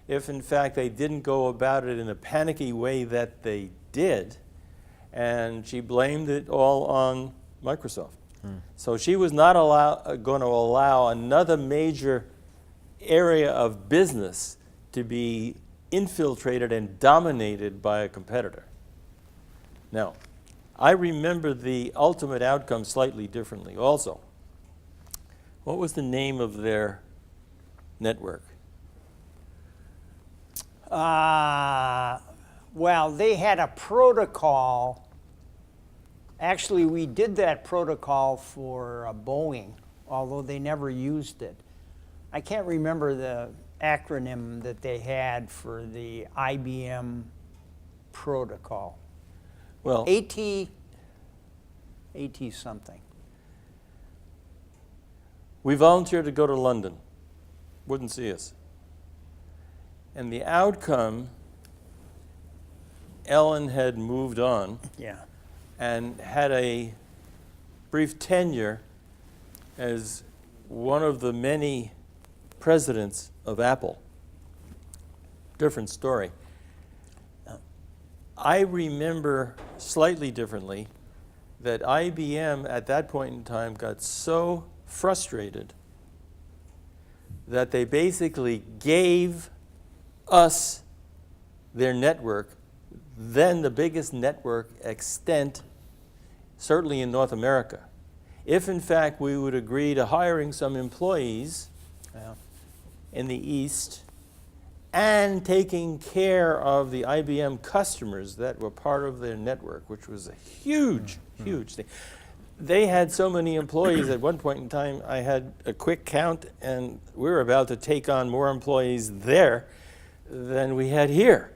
if in fact they didn't go about it in a panicky way that they did. And she blamed it all on Microsoft. So she was not going to allow another major area of business to be infiltrated and dominated by a competitor. Now, I remember the ultimate outcome slightly differently also. What was the name of their network? Well, they had a protocol. Actually, we did that protocol for Boeing, although they never used it. I can't remember the acronym that they had for the IBM protocol. Well, AT something. we volunteered to go to London. Wouldn't see us. And the outcome, Ellen had moved on Yeah. and had a brief tenure as one of the many presidents of Apple. Different story. I remember slightly differently that IBM at that point in time got so frustrated that they basically gave us their network, then the biggest network extent, certainly in North America. If in fact we would agree to hiring some employees in the East and taking care of the IBM customers that were part of their network, which was a huge, huge thing. They had so many employees at one point in time, I had a quick count, and we were about to take on more employees there than we had here.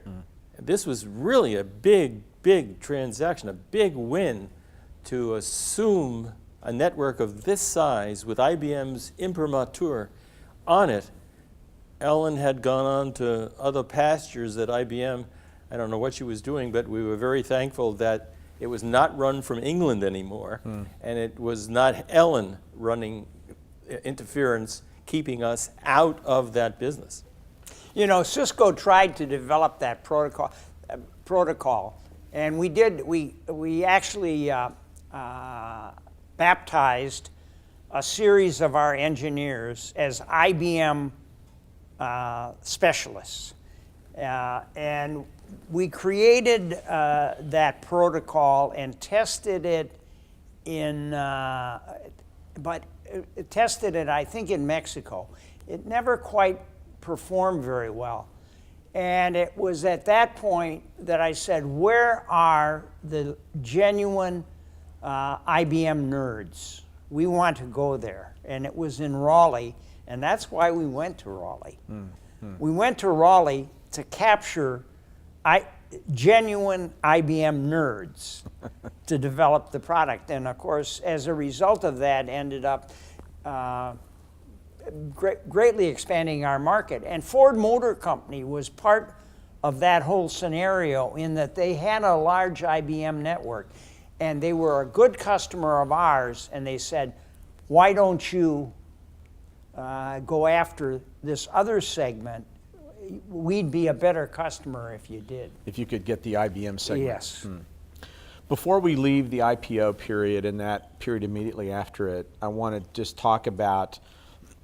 This was really a big, big transaction, a big win to assume a network of this size with IBM's imprimatur on it. Ellen had gone on to other pastures at IBM. I don't know what she was doing, but we were very thankful that it was not run from England anymore, and it was not Ellen running interference, keeping us out of that business. You know, Cisco tried to develop that protocol, and we did. We actually baptized a series of our engineers as IBM specialists, and we created that protocol and tested it tested it, I think, in Mexico. It never quite performed very well. And it was at that point that I said, where are the genuine IBM nerds? We want to go there. And it was in Raleigh, and that's why we went to Raleigh. We went to Raleigh to capture genuine IBM nerds to develop the product. And of course, as a result of that, ended up greatly expanding our market. And Ford Motor Company was part of that whole scenario in that they had a large IBM network. And they were a good customer of ours, and they said, why don't you go after this other segment? We'd be a better customer if you did. If you could get the IBM segment. Yes. Before we leave the IPO period and that period immediately after it, I want to just talk about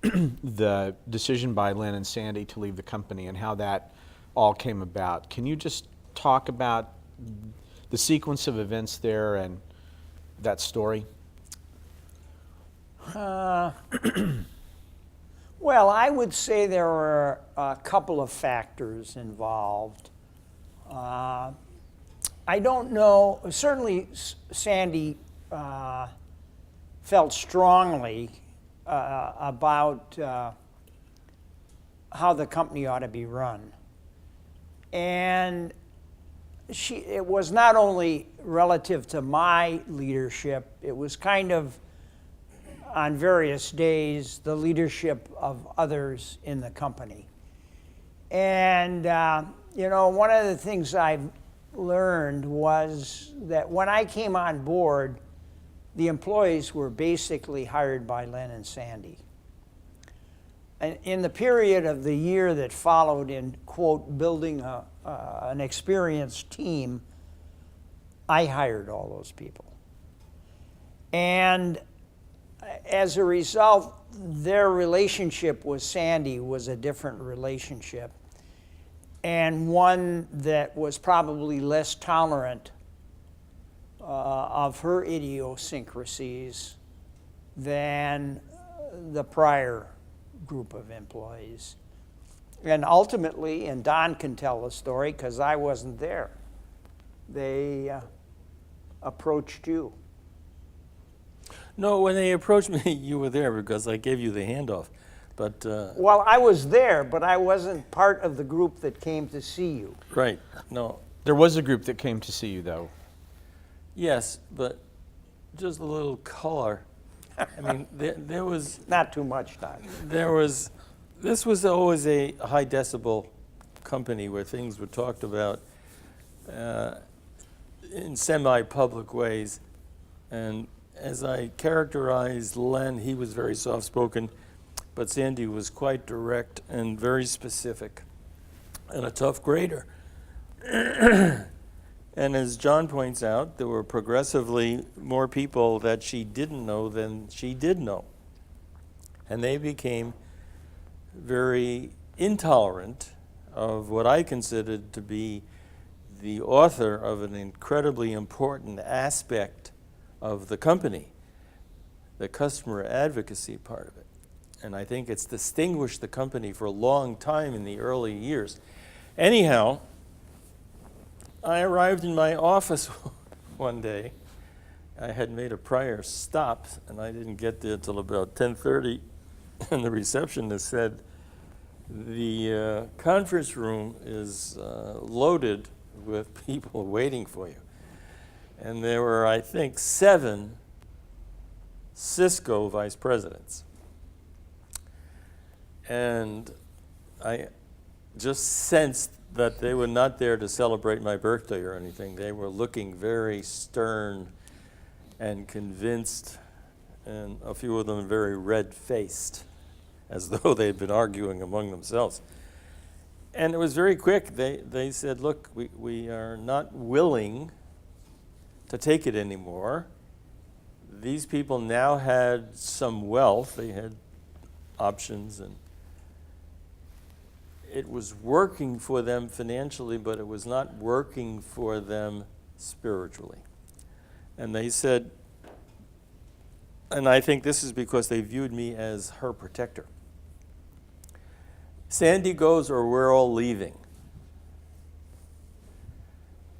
the decision by Lynn and Sandy to leave the company and how that all came about. Can you just talk about the sequence of events there and that story? Well, I would say there were a couple of factors involved. I don't know, certainly Sandy felt strongly about how the company ought to be run. And it was not only relative to my leadership, it was kind of on various days the leadership of others in the company. And, one of the things I've learned was that when I came on board, the employees were basically hired by Len and Sandy. And in the period of the year that followed in, quote, building an experienced team, I hired all those people. And as a result, their relationship with Sandy was a different relationship, and one that was probably less tolerant of her idiosyncrasies than the prior group of employees. And ultimately, and Don can tell the story because I wasn't there, they approached you. No, when they approached me, you were there because I gave you the handoff. But Well, I was there, but I wasn't part of the group that came to see you. right, no, There was a group that came to see you, though. yes, but just a little color. I mean, there was. Not too much, Don. This was always a high decibel company where things were talked about in semi-public ways. And as I characterized Len, he was very soft-spoken, but Sandy was quite direct and very specific and a tough grader. And as John points out, there were progressively more people that she didn't know than she did know. And they became very intolerant of what I considered to be the author of an incredibly important aspect of the company, the customer advocacy part of it. And I think it's distinguished the company for a long time in the early years. Anyhow, I arrived in my office one day. I had made a prior stop, and I didn't get there till about 10:30, and the receptionist said, the conference room is loaded with people waiting for you. And there were, I think, 7 Cisco vice presidents. And I just sensed that they were not there to celebrate my birthday or anything. They were looking very stern and convinced, and a few of them very red-faced, as though they'd been arguing among themselves. And it was very quick. They said, look, we are not willing to take it anymore. These people now had some wealth. They had options, and it was working for them financially, but it was not working for them spiritually. And they said, and I think this is because they viewed me as her protector, Sandy goes or we're all leaving.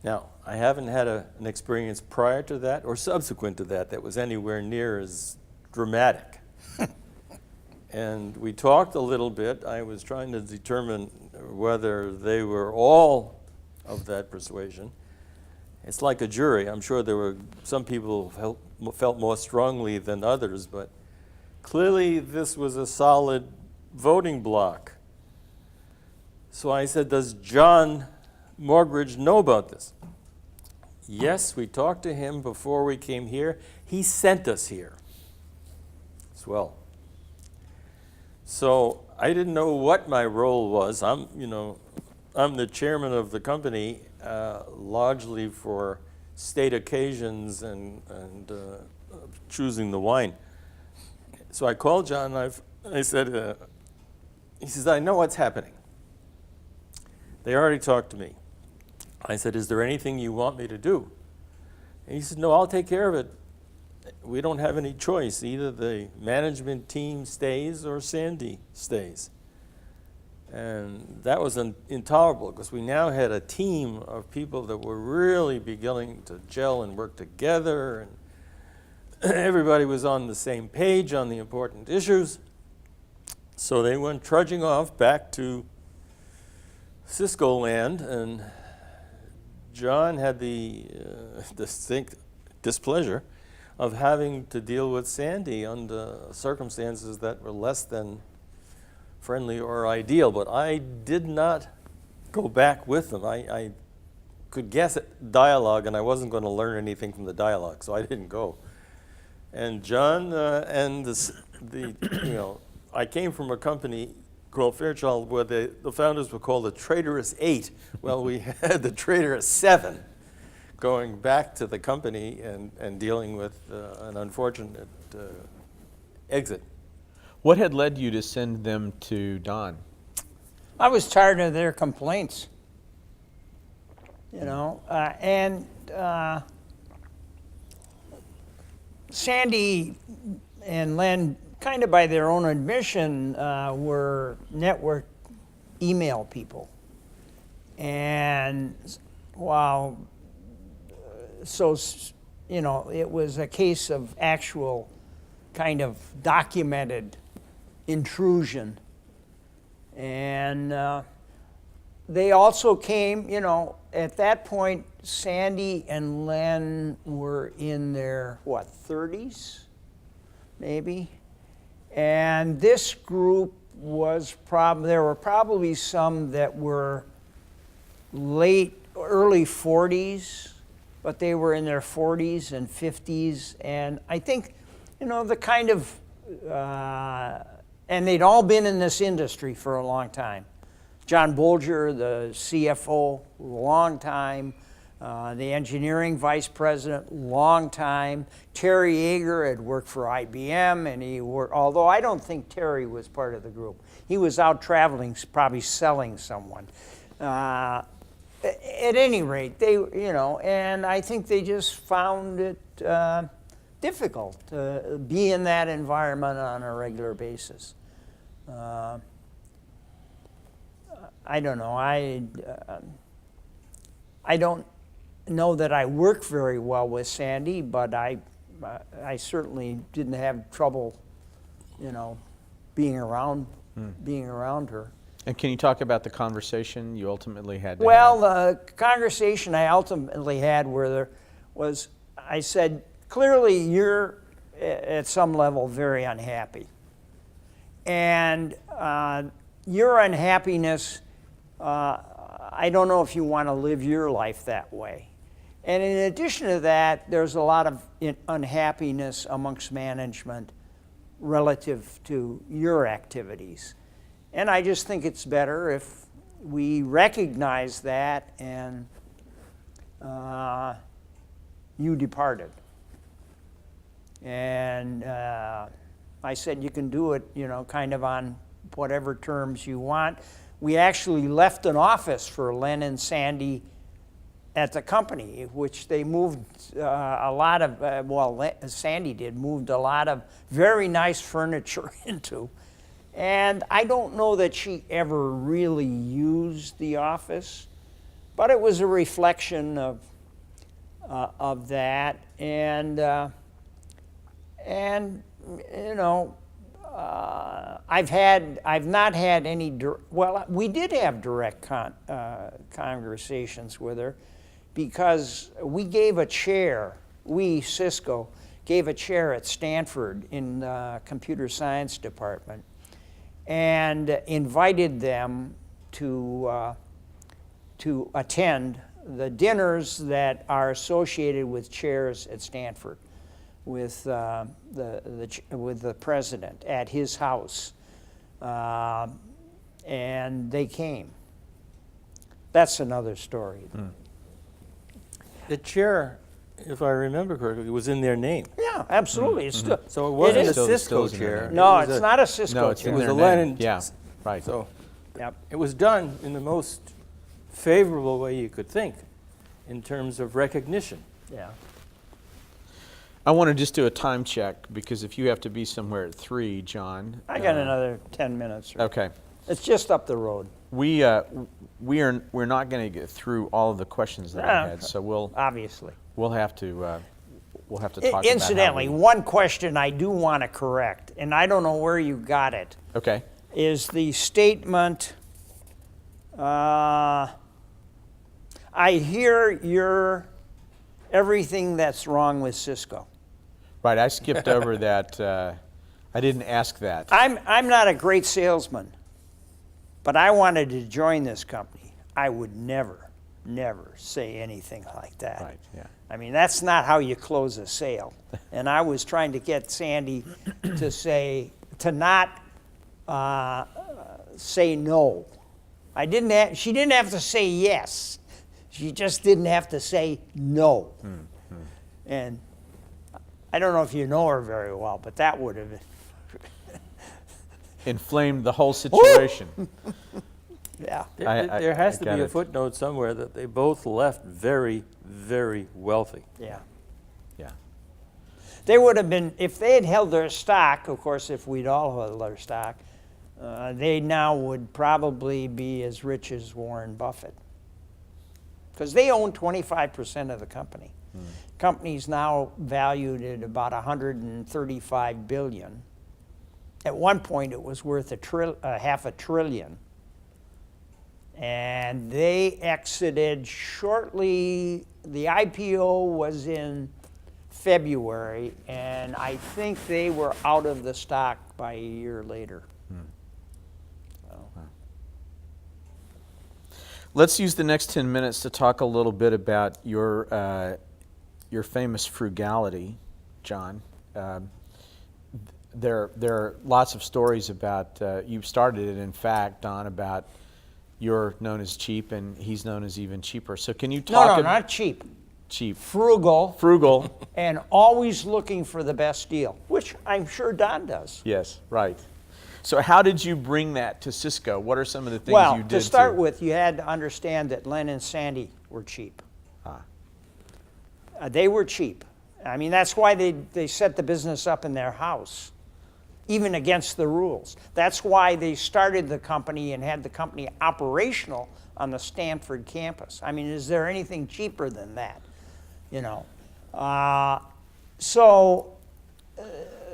Now, I haven't had an experience prior to that or subsequent to that was anywhere near as dramatic. And we talked a little bit. I was trying to determine whether they were all of that persuasion. It's like a jury. I'm sure there were some people who felt more strongly than others, but clearly this was a solid voting bloc. So I said, does John Morgridge know about this? Yes, we talked to him before we came here. He sent us here. Swell. So I didn't know what my role was. I'm the chairman of the company, largely for state occasions and choosing the wine. So I called John and I said, he says, I know what's happening. They already talked to me. I said, is there anything you want me to do? And he said, no, I'll take care of it. We don't have any choice. Either the management team stays or Sandy stays. And that was intolerable because we now had a team of people that were really beginning to gel and work together, and everybody was on the same page on the important issues. So they went trudging off back to Cisco land, and John had the distinct displeasure of having to deal with Sandy under circumstances that were less than friendly or ideal. But I did not go back with them. I could guess at dialogue, and I wasn't going to learn anything from the dialogue, so I didn't go. And John and I came from a company called Fairchild where the founders were called the Traitorous Eight. Well, we had the Traitorous Seven, going back to the company and dealing with an unfortunate exit. What had led you to send them to Don? I was tired of their complaints, and Sandy and Len, kind of by their own admission, were network email people. And while, it was a case of actual kind of documented intrusion. And they also came, at that point, Sandy and Len were in their, 30s, maybe? And this group was there were probably some that were early 40s, but they were in their 40s and 50s. And I think, the kind of, and they'd all been in this industry for a long time. John Bolger, the CFO, long time. The engineering vice president, long time. Terry Yeager had worked for IBM, and although I don't think Terry was part of the group. He was out traveling, probably selling someone. At any rate, and I think they just found it difficult to be in that environment on a regular basis. I don't know. I don't know that I worked very well with Sandy, but I certainly didn't have trouble, being around her. And can you talk about the conversation you ultimately had? Well, the conversation I ultimately had was, I said, clearly you're at some level very unhappy. And your unhappiness, I don't know if you want to live your life that way. And in addition to that, there's a lot of unhappiness amongst management relative to your activities. And I just think it's better if we recognize that and you departed. And I said you can do it, kind of on whatever terms you want. We actually left an office for Len and Sandy at the company, which they moved a lot of, Sandy did, moved a lot of very nice furniture into. And I don't know that she ever really used the office, but it was a reflection of that. And I've not had any, we did have direct conversations with her because we gave a chair, Cisco, gave a chair at Stanford in the computer science department and invited them to attend the dinners that are associated with chairs at Stanford with the president at his house. And they came. That's another story. The chair, if I remember correctly, was in their name. Yeah, absolutely. It's still, So it wasn't It a is. Cisco Still in chair. there. no, It was it's a- not a Cisco No, it's chair. in was their a name. Lennon- Yeah, right. So Yep. it was done in the most favorable way you could think in terms of recognition. Yeah. I want to just do a time check because if you have to be somewhere at 3, John. I got another 10 minutes. Okay. It's just up the road, We're not going to get through all of the questions that I had, so obviously. we'll have to talk about how Incidentally, we- one question I do want to correct, and I don't know where you got it, Okay. is the statement, I hear everything that's wrong with Cisco. Right, I skipped over that. I didn't ask that. I'm not a great salesman, but I wanted to join this company. I would never say anything like that. Right, yeah. I mean, that's not how you close a sale. And I was trying to get Sandy to not say no. She didn't have to say yes. She just didn't have to say no. Mm-hmm. And I don't know if you know her very well, but that would have Inflamed the whole situation. yeah. There has to got be a it. footnote somewhere that they both left very, very wealthy. Yeah. Yeah. They would have been, if they had held their stock, of course, if we'd all held our stock, they now would probably be as rich as Warren Buffett. Because they own 25% of the company. Company's now valued at about $135 billion. At one point, it was worth half a trillion. And they exited shortly. The IPO was in February, and I think they were out of the stock by a year later. Let's use the next 10 minutes to talk a little bit about your famous frugality, John. There are lots of stories about, you started it, in fact, Don, about you're known as cheap and he's known as even cheaper. So can you talk No, not cheap. cheap. Frugal Frugal. and always looking for the best deal, which I'm sure Don does. Yes, right. So how did you bring that to Cisco? What are some of the things Well, you did to start with, you had to understand that Len and Sandy were cheap. They were cheap. I mean, that's why they set the business up in their house, even against the rules. That's why they started the company and had the company operational on the Stanford campus. I mean, is there anything cheaper than that? You know, so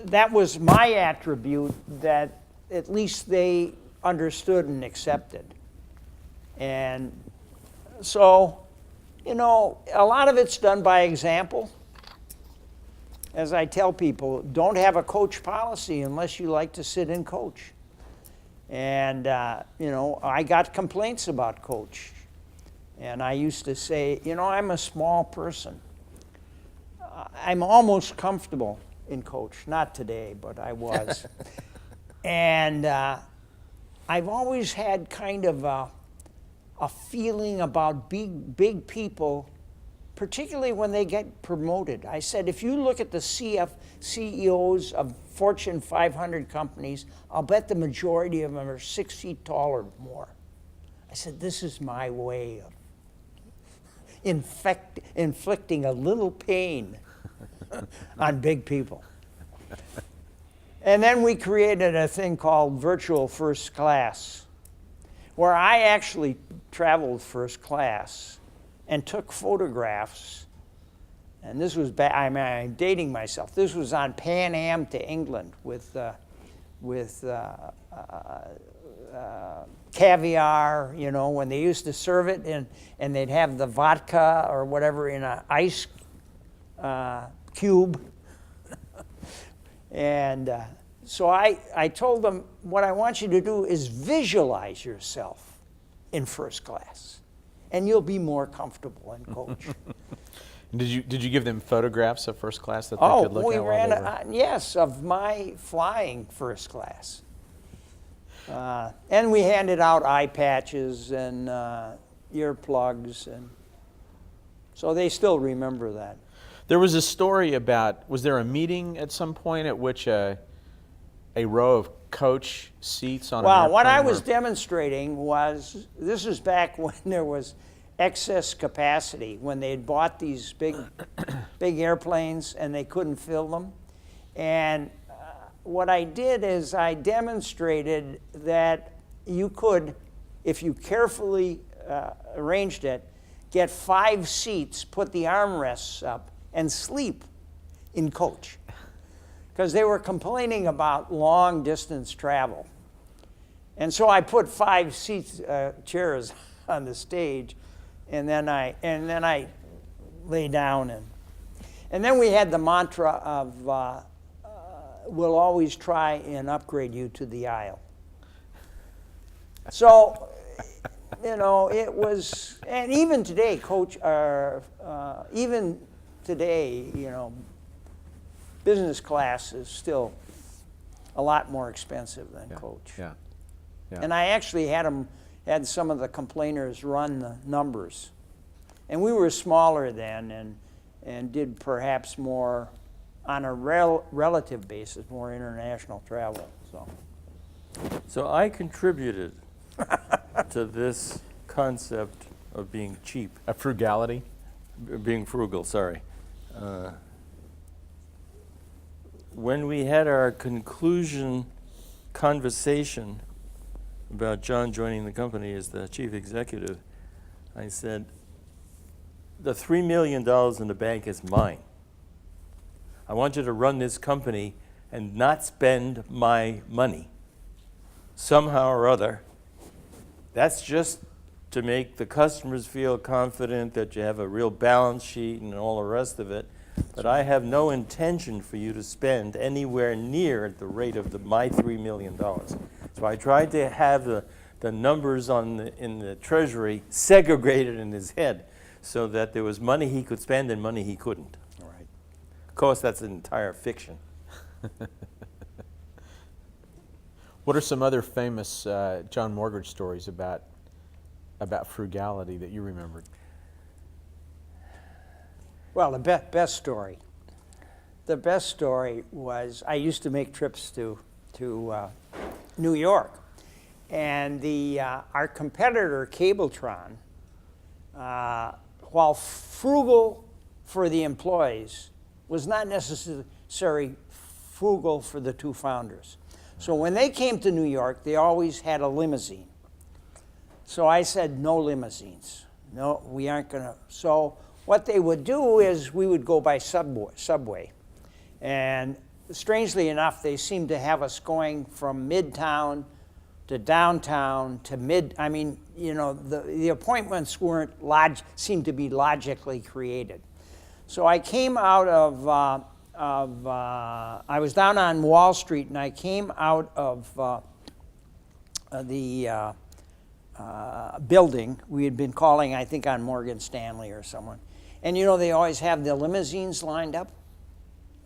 that was my attribute that at least they understood and accepted. And so, you know, a lot of it's done by example. As I tell people, don't have a coach policy unless you like to sit and coach. And, you know, I got complaints about coach. And I used to say, you know, I'm a small person. I'm almost comfortable in coach. Not today, but I was. And I've always had kind of a feeling about big people, particularly when they get promoted. I said, if you look at the CEOs of Fortune 500 companies, I'll bet the majority of them are 6 feet tall or more. I said, this is my way of inflicting a little pain on big people. And then we created a thing called virtual first class, where I actually traveled first class and took photographs. And this was back, I'm dating myself. This was on Pan Am to England with caviar, you know, when they used to serve it, and they'd have the vodka or whatever in an ice cube. And so I told them, what I want you to do is visualize yourself in first class, and you'll be more comfortable in coach. Did you give them photographs of first class that they could look we at? ran, yes, of my flying first class. And we handed out eye patches and earplugs, and so they still remember that. There was a story about, was there a meeting at some point at which a row of coach seats on an airplane? Well, what I was demonstrating was, this was back when there was excess capacity, when they had bought these big airplanes and they couldn't fill them. And what I did is I demonstrated that you could, if you carefully arranged it, get 5 seats, put the armrests up, and sleep in coach. Because they were complaining about long distance travel. And so I put 5 chairs on the stage, and then I lay down, And then we had the mantra of, we'll always try and upgrade you to the aisle. So, you know, it was, and even today, Coach, even today, you know, business class is still a lot more expensive than Coach. Yeah. Yeah. And I actually had some of the complainers run the numbers. And we were smaller then and did perhaps more on a relative basis, more international travel. So I contributed to this concept of being cheap, A frugality? being frugal, sorry. When we had our conclusion conversation about John joining the company as the chief executive, I said, the $3 million in the bank is mine. I want you to run this company and not spend my money somehow or other. That's just to make the customers feel confident that you have a real balance sheet and all the rest of it. But I have no intention for you to spend anywhere near the rate of my $3 million. So I tried to have the numbers in the treasury segregated in his head so that there was money he could spend and money he couldn't. All right. Of course, that's an entire fiction. What are some other famous John Morgridge stories about frugality that you remembered? Well, the best story. The best story was I used to make trips to New York, and our competitor Cabletron, while frugal for the employees, was not necessarily frugal for the two founders. So when they came to New York, they always had a limousine. So I said, no limousines. No, we aren't going to. So what they would do is we would go by subway. And strangely enough, they seemed to have us going from Midtown to downtown to I mean, you know, the appointments seemed to be logically created. So I came out I was down on Wall Street, and I came out of the building. We had been calling, I think, on Morgan Stanley or someone. And you know, they always have the limousines lined up.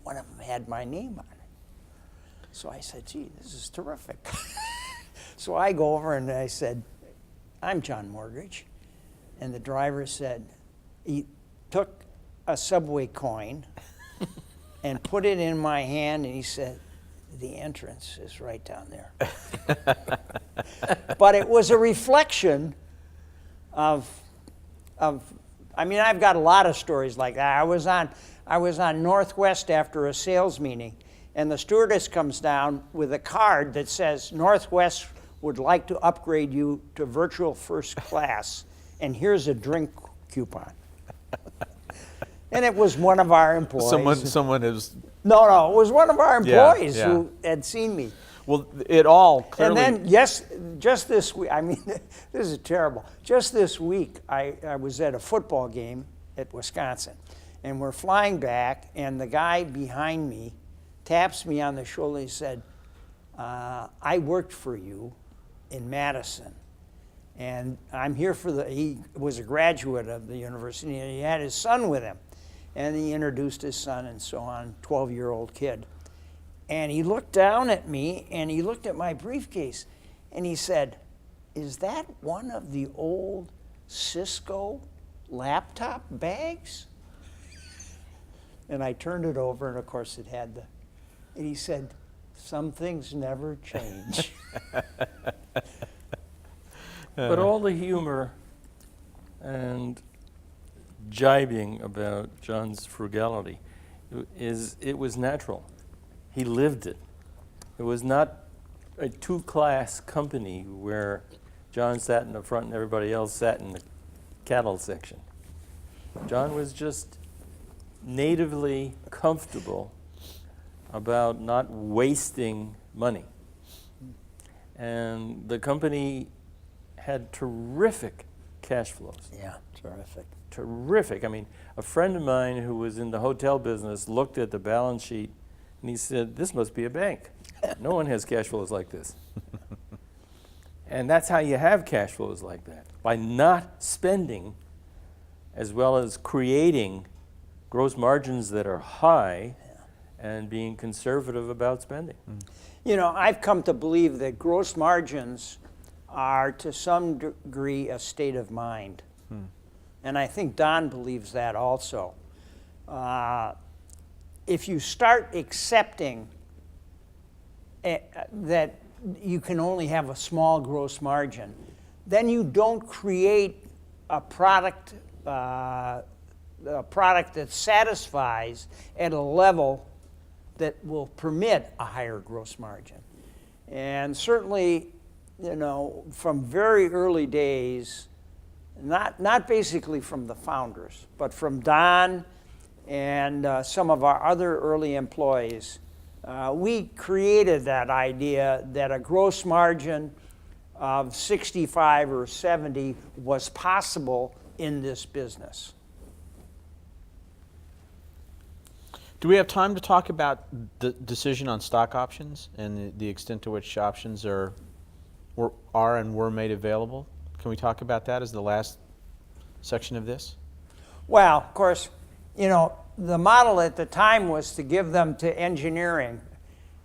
One of them had my name on it. So I said, gee, this is terrific. So I go over and I said, I'm John Morgridge. And the driver said, he took a subway coin and put it in my hand, and he said, the entrance is right down there. But it was a reflection of I mean, I've got a lot of stories like that. I was on Northwest after a sales meeting, and the stewardess comes down with a card that says, Northwest would like to upgrade you to virtual first class, and here's a drink coupon. And it was one of our employees. Someone is. No, it was one of our employees who had seen me. Well, it all clearly. And then, yes, just this week, I mean, this is terrible. Just this week, I was at a football game at Wisconsin, and we're flying back, and the guy behind me taps me on the shoulder. He said, I worked for you in Madison, and I'm here he was a graduate of the university, and he had his son with him. And he introduced his son and so on, 12-year-old kid. And he looked down at me, and he looked at my briefcase, and he said, is that one of the old Cisco laptop bags? And I turned it over, and of course it had and he said, some things never change. But all the humor and jibing about John's frugality it was natural. He lived it. It was not a two-class company where John sat in the front and everybody else sat in the cattle section. John was just natively comfortable about not wasting money. And the company had terrific cash flows. Yeah, terrific. Terrific. I mean, a friend of mine who was in the hotel business looked at the balance sheet and he said, this must be a bank. No one has cash flows like this. And that's how you have cash flows like that, by not spending as well as creating gross margins that are high and being conservative about spending. You know, I've come to believe that gross margins are to some degree a state of mind. And I think Don believes that also. If you start accepting that you can only have a small gross margin, then you don't create a product that satisfies at a level that will permit a higher gross margin. And certainly, you know, from very early days, not basically from the founders, but from Don and some of our other early employees, we created that idea that a gross margin of 65 or 70 was possible in this business. Do we have time to talk about the decision on stock options and the extent to which options are and were made available? Can we talk about that as the last section of this? Well, of course, you know, the model at the time was to give them to engineering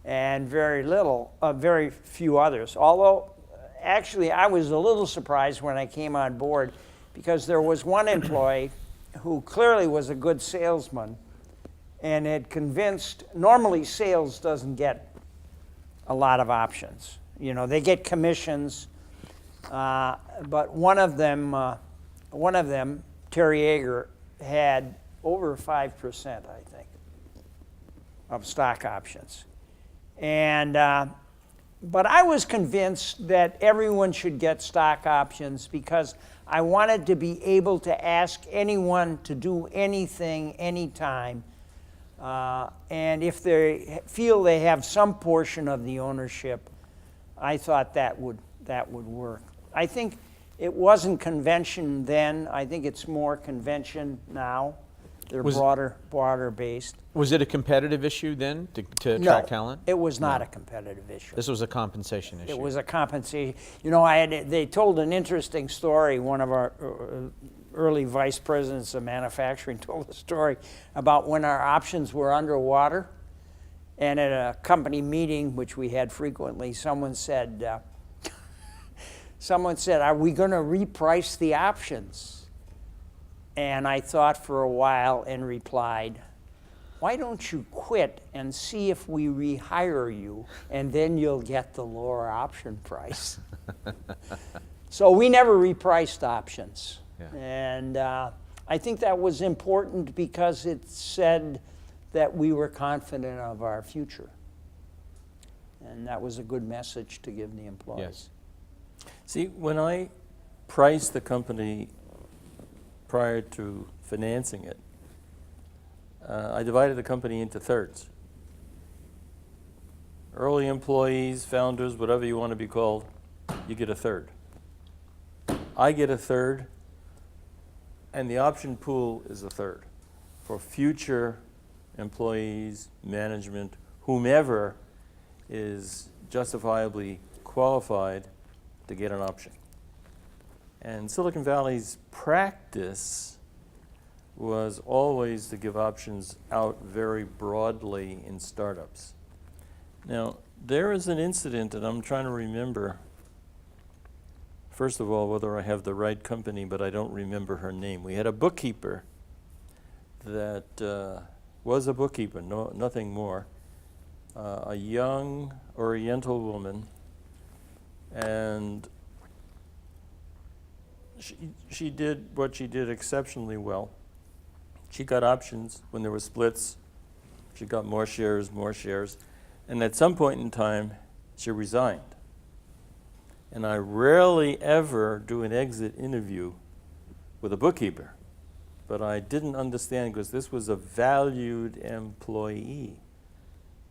and very few others. Although, actually, I was a little surprised when I came on board because there was one employee who clearly was a good salesman and had convinced, normally sales doesn't get a lot of options. You know, they get commissions, but one of them, Terry Yeager, had over 5%, I think, of stock options. And, but I was convinced that everyone should get stock options because I wanted to be able to ask anyone to do anything, anytime. And if they feel they have some portion of the ownership, I thought that would work. I think it wasn't convention then. I think it's more convention now. They're broader based. Was it a competitive issue then to attract talent? It was not a competitive issue. This was a compensation issue. It was a compensation. You know, they told an interesting story. One of our early vice presidents of manufacturing told a story about when our options were underwater. And at a company meeting, which we had frequently, someone said, are we going to reprice the options? And I thought for a while and replied, why don't you quit and see if we rehire you, and then you'll get the lower option price. So we never repriced options. Yeah. And I think that was important because it said that we were confident of our future. And that was a good message to give the employees. Yes. See, when I priced the company prior to financing it, I divided the company into thirds. Early employees, founders, whatever you want to be called, you get a third. I get a third, and the option pool is a third for future employees, management, whomever is justifiably qualified to get an option. And Silicon Valley's practice was always to give options out very broadly in startups. Now, there is an incident that I'm trying to remember. First of all, whether I have the right company, but I don't remember her name. We had a bookkeeper that was a bookkeeper, nothing more, a young Oriental woman, and she did what she did exceptionally well. She got options when there were splits. She got more shares, and at some point in time, she resigned. And I rarely ever do an exit interview with a bookkeeper, but I didn't understand because this was a valued employee.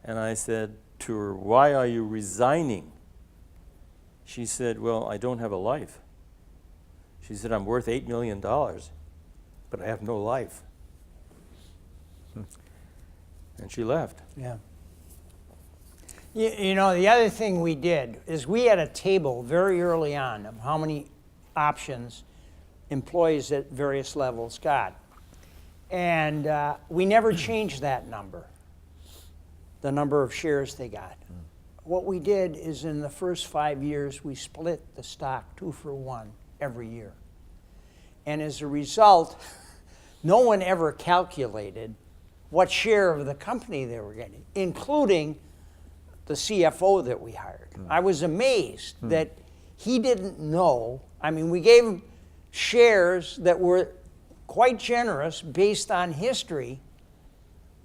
And I said to her, why are you resigning? She said, well, I don't have a life. She said, I'm worth $8 million, but I have no life. And she left. Yeah. You know, the other thing we did is we had a table very early on of how many options employees at various levels got. And we never changed that number, the number of shares they got. What we did is in the first 5 years, we split the stock 2 for 1 every year. And as a result, no one ever calculated what share of the company they were getting, including the CFO that we hired. I was amazed that he didn't know. I mean, we gave him shares that were quite generous based on history,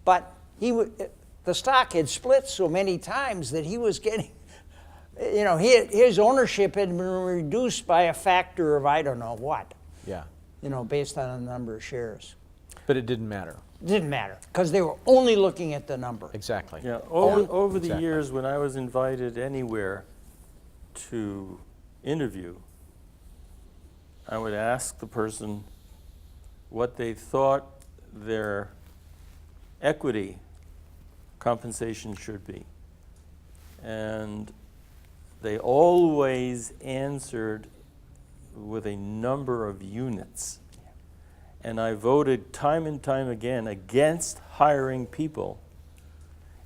but the stock had split so many times that he was getting, you know, his ownership had been reduced by a factor of I don't know what. Yeah. You know, based on the number of shares. But it didn't matter. Didn't matter, because they were only looking at the number. Exactly. Yeah, over the Exactly. years when I was invited anywhere to interview, I would ask the person what they thought their equity compensation should be. And they always answered with a number of units. And I voted time and time again against hiring people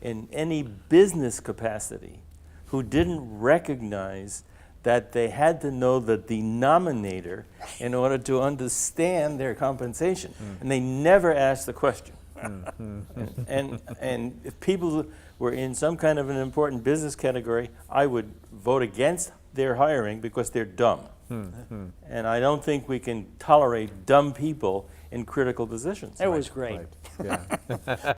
in any business capacity who didn't recognize that they had to know the denominator in order to understand their compensation. And they never asked the question. And if people were in some kind of an important business category, I would vote against their hiring because they're dumb. And I don't think we can tolerate dumb people in critical positions. It was great. Right. Yeah.